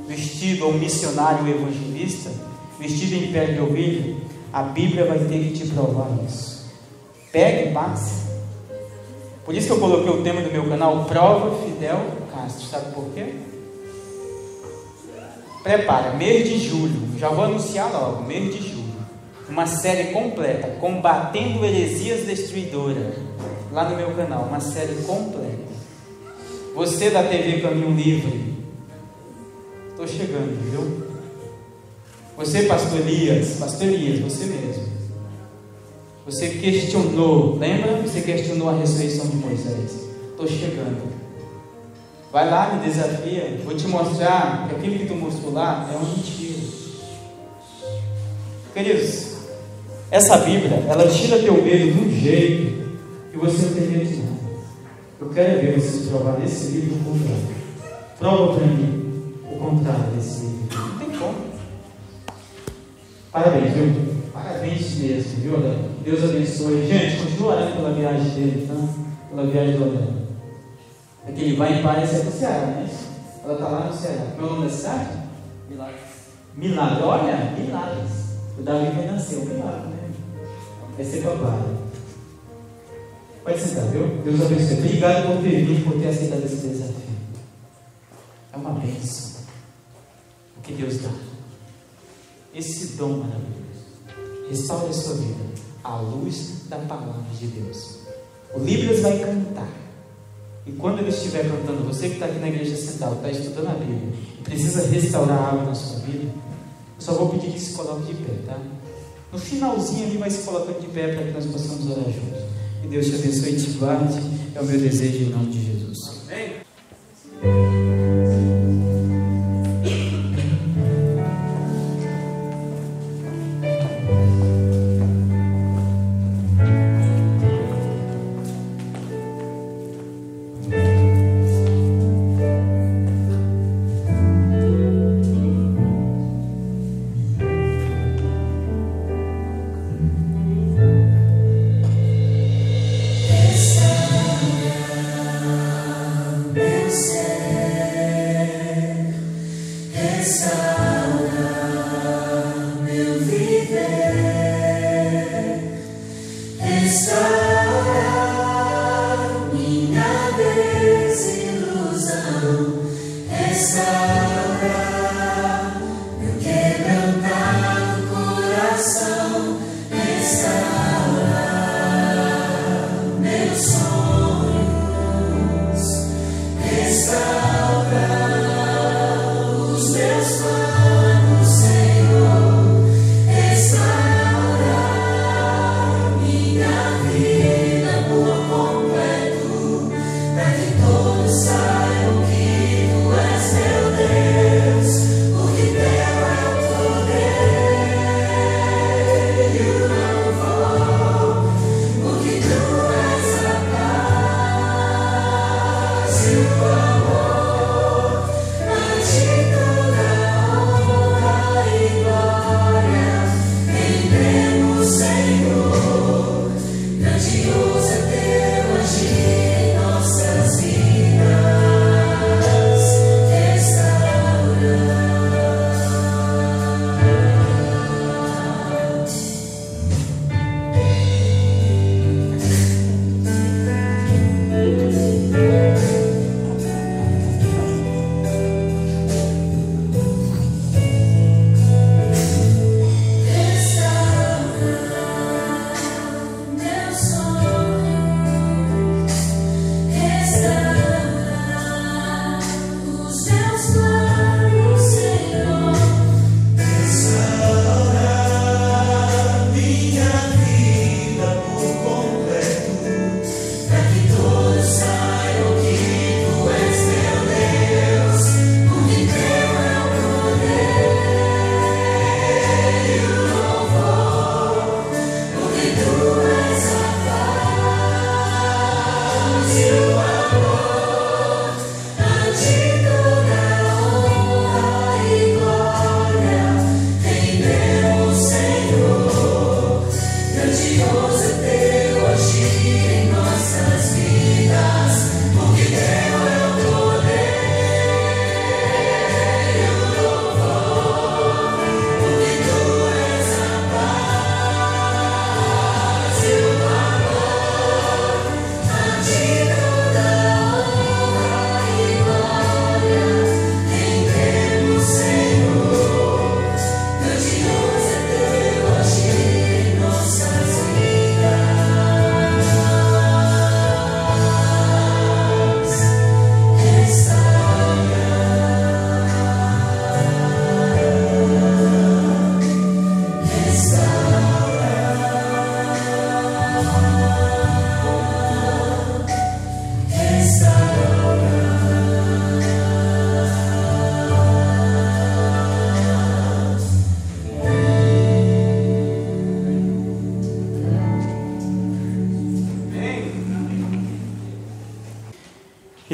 vestido, ou um missionário, ou evangelista, vestido em pele de ovelha, a Bíblia vai ter que te provar isso. Pegue e passe. Por isso que eu coloquei o tema do meu canal, Prova Fidel Castro. Sabe por quê? Prepara, mês de julho, já vou anunciar logo, mês de julho, uma série completa, Combatendo Heresias Destruidoras, lá no meu canal, uma série completa. Você da TV Caminho Livre, estou chegando, viu? Você, pastor Elias, você mesmo. Você questionou, lembra? Você questionou a ressurreição de Moisés. Estou chegando. Vai lá, me desafia. Vou te mostrar que aquilo que tu mostrou lá é uma mentira. Queridos, essa Bíblia, ela tira teu medo de um jeito que você não tem medo de nada. Eu quero ver vocês provar desse livro o contrário. Prova para mim o contrário desse livro. Não tem como. Parabéns, viu? Parabéns mesmo, viu, Adão? Deus abençoe. Gente, continua orando pela viagem dele, tá? Pela viagem do Adão. É que ele vai em Paris, é para o Ceará, né? Ela está lá no Ceará. Qual é o nome da cidade? Milagres. Milagres, olha, Milagres. O Davi vai nascer, um milagre, né? Vai ser papai. Pode sentar, viu? Deus abençoe. Obrigado por ter vindo, por ter aceitado esse desafio. É uma bênção o que Deus dá. Esse dom maravilhoso. Restaure a sua vida à luz da palavra de Deus. O Libras vai cantar. E quando ele estiver cantando, você que está aqui na Igreja Central, está estudando a Bíblia, e precisa restaurar algo na sua vida, eu só vou pedir que se coloque de pé, tá? No finalzinho ali vai se colocando de pé para que nós possamos orar juntos. Que Deus te abençoe e te guarde. É o meu desejo em nome de Jesus. Amém? Está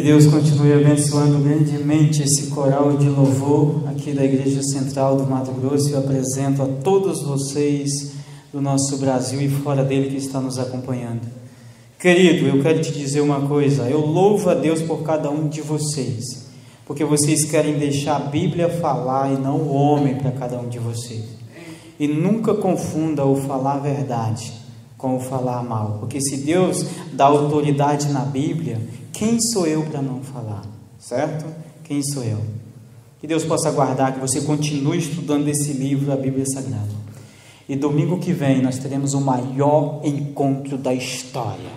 Que Deus continue abençoando grandemente esse coral de louvor aqui da Igreja Central do Mato Grosso. Eu apresento a todos vocês do nosso Brasil e fora dele que estão nos acompanhando. Querido, eu quero te dizer uma coisa, eu louvo a Deus por cada um de vocês, porque vocês querem deixar a Bíblia falar e não o homem para cada um de vocês. E nunca confunda o falar a verdade com o falar mal, porque se Deus dá autoridade na Bíblia, quem sou eu para não falar, certo? Quem sou eu? Que Deus possa guardar, que você continue estudando esse livro, a Bíblia Sagrada. E domingo que vem nós teremos o maior encontro da história,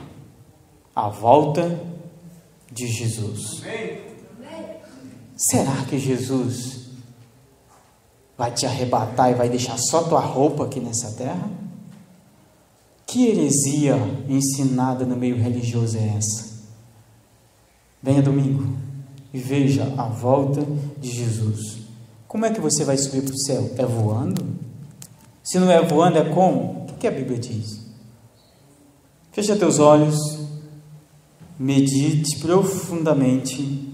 a volta de Jesus. Será que Jesus vai te arrebatar e vai deixar só tua roupa aqui nessa terra? Que heresia ensinada no meio religioso é essa? Venha domingo e veja a volta de Jesus. Como é que você vai subir para o céu? É voando? Se não é voando, é como? O que a Bíblia diz? Fecha teus olhos, medite profundamente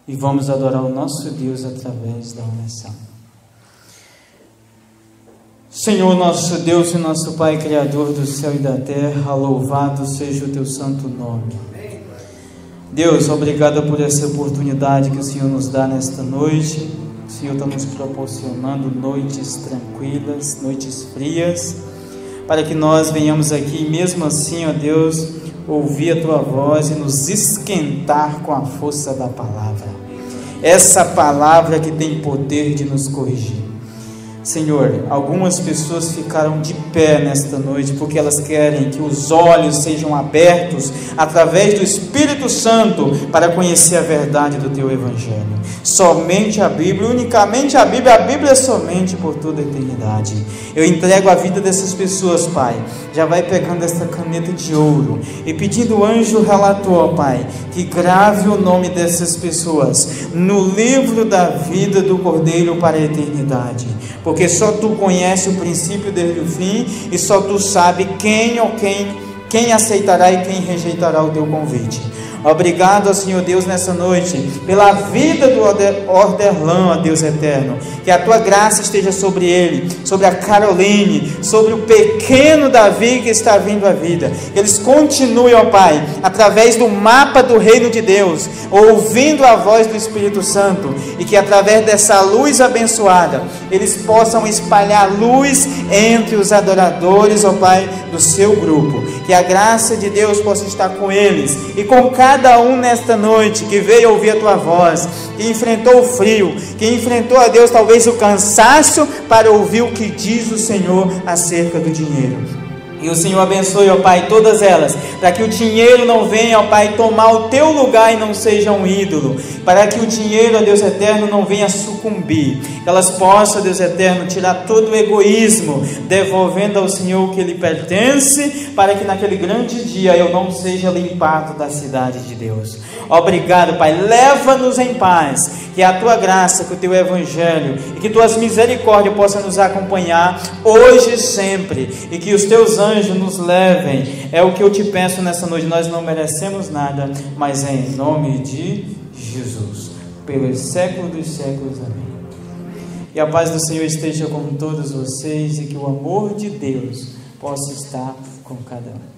e vamos adorar o nosso Deus através da oração. Senhor, nosso Deus e nosso Pai, Criador do céu e da terra, louvado seja o teu santo nome. Deus, obrigado por essa oportunidade que o Senhor nos dá nesta noite. O Senhor está nos proporcionando noites tranquilas, noites frias, para que nós venhamos aqui, mesmo assim, ó Deus, ouvir a Tua voz e nos esquentar com a força da palavra. Essa palavra que tem poder de nos corrigir. Senhor, algumas pessoas ficaram de pé nesta noite porque elas querem que os olhos sejam abertos através do Espírito Santo para conhecer a verdade do Teu Evangelho. Somente a Bíblia, unicamente a Bíblia é somente por toda a eternidade. Eu entrego a vida dessas pessoas, Pai. Já vai pegando esta caneta de ouro e pedindo o anjo relator, Pai, que grave o nome dessas pessoas no livro da vida do Cordeiro para a eternidade. Porque só Tu conhece o princípio desde o fim e só Tu sabe quem aceitará e quem rejeitará o Teu convite. Obrigado, Senhor Deus, nessa noite, pela vida do Orderlan, ó Deus eterno. Que a Tua graça esteja sobre ele, sobre a Caroline, sobre o pequeno Davi que está vindo à vida. Que eles continuem, ó Pai, através do mapa do reino de Deus, ouvindo a voz do Espírito Santo. E que através dessa luz abençoada, eles possam espalhar luz entre os adoradores, ó Pai, do seu grupo. Que a graça de Deus possa estar com eles e com cada um nesta noite que veio ouvir a Tua voz, que enfrentou o frio, que enfrentou, a Deus, talvez o cansaço para ouvir o que diz o Senhor acerca do dinheiro. E o Senhor abençoe, ó Pai, todas elas, para que o dinheiro não venha, ó Pai, tomar o Teu lugar e não seja um ídolo, para que o dinheiro, ó Deus eterno, não venha sucumbir, que elas possam, ó Deus eterno, tirar todo o egoísmo, devolvendo ao Senhor o que lhe pertence, para que naquele grande dia eu não seja limpado da cidade de Deus. Obrigado, Pai, leva-nos em paz, que a Tua graça, que o Teu Evangelho e que Tuas misericórdias possam nos acompanhar hoje e sempre, e que os Teus anjos nos levem. É o que eu te peço nessa noite. Nós não merecemos nada, mas é em nome de Jesus, pelos séculos dos séculos, amém. E a paz do Senhor esteja com todos vocês e que o amor de Deus possa estar com cada um.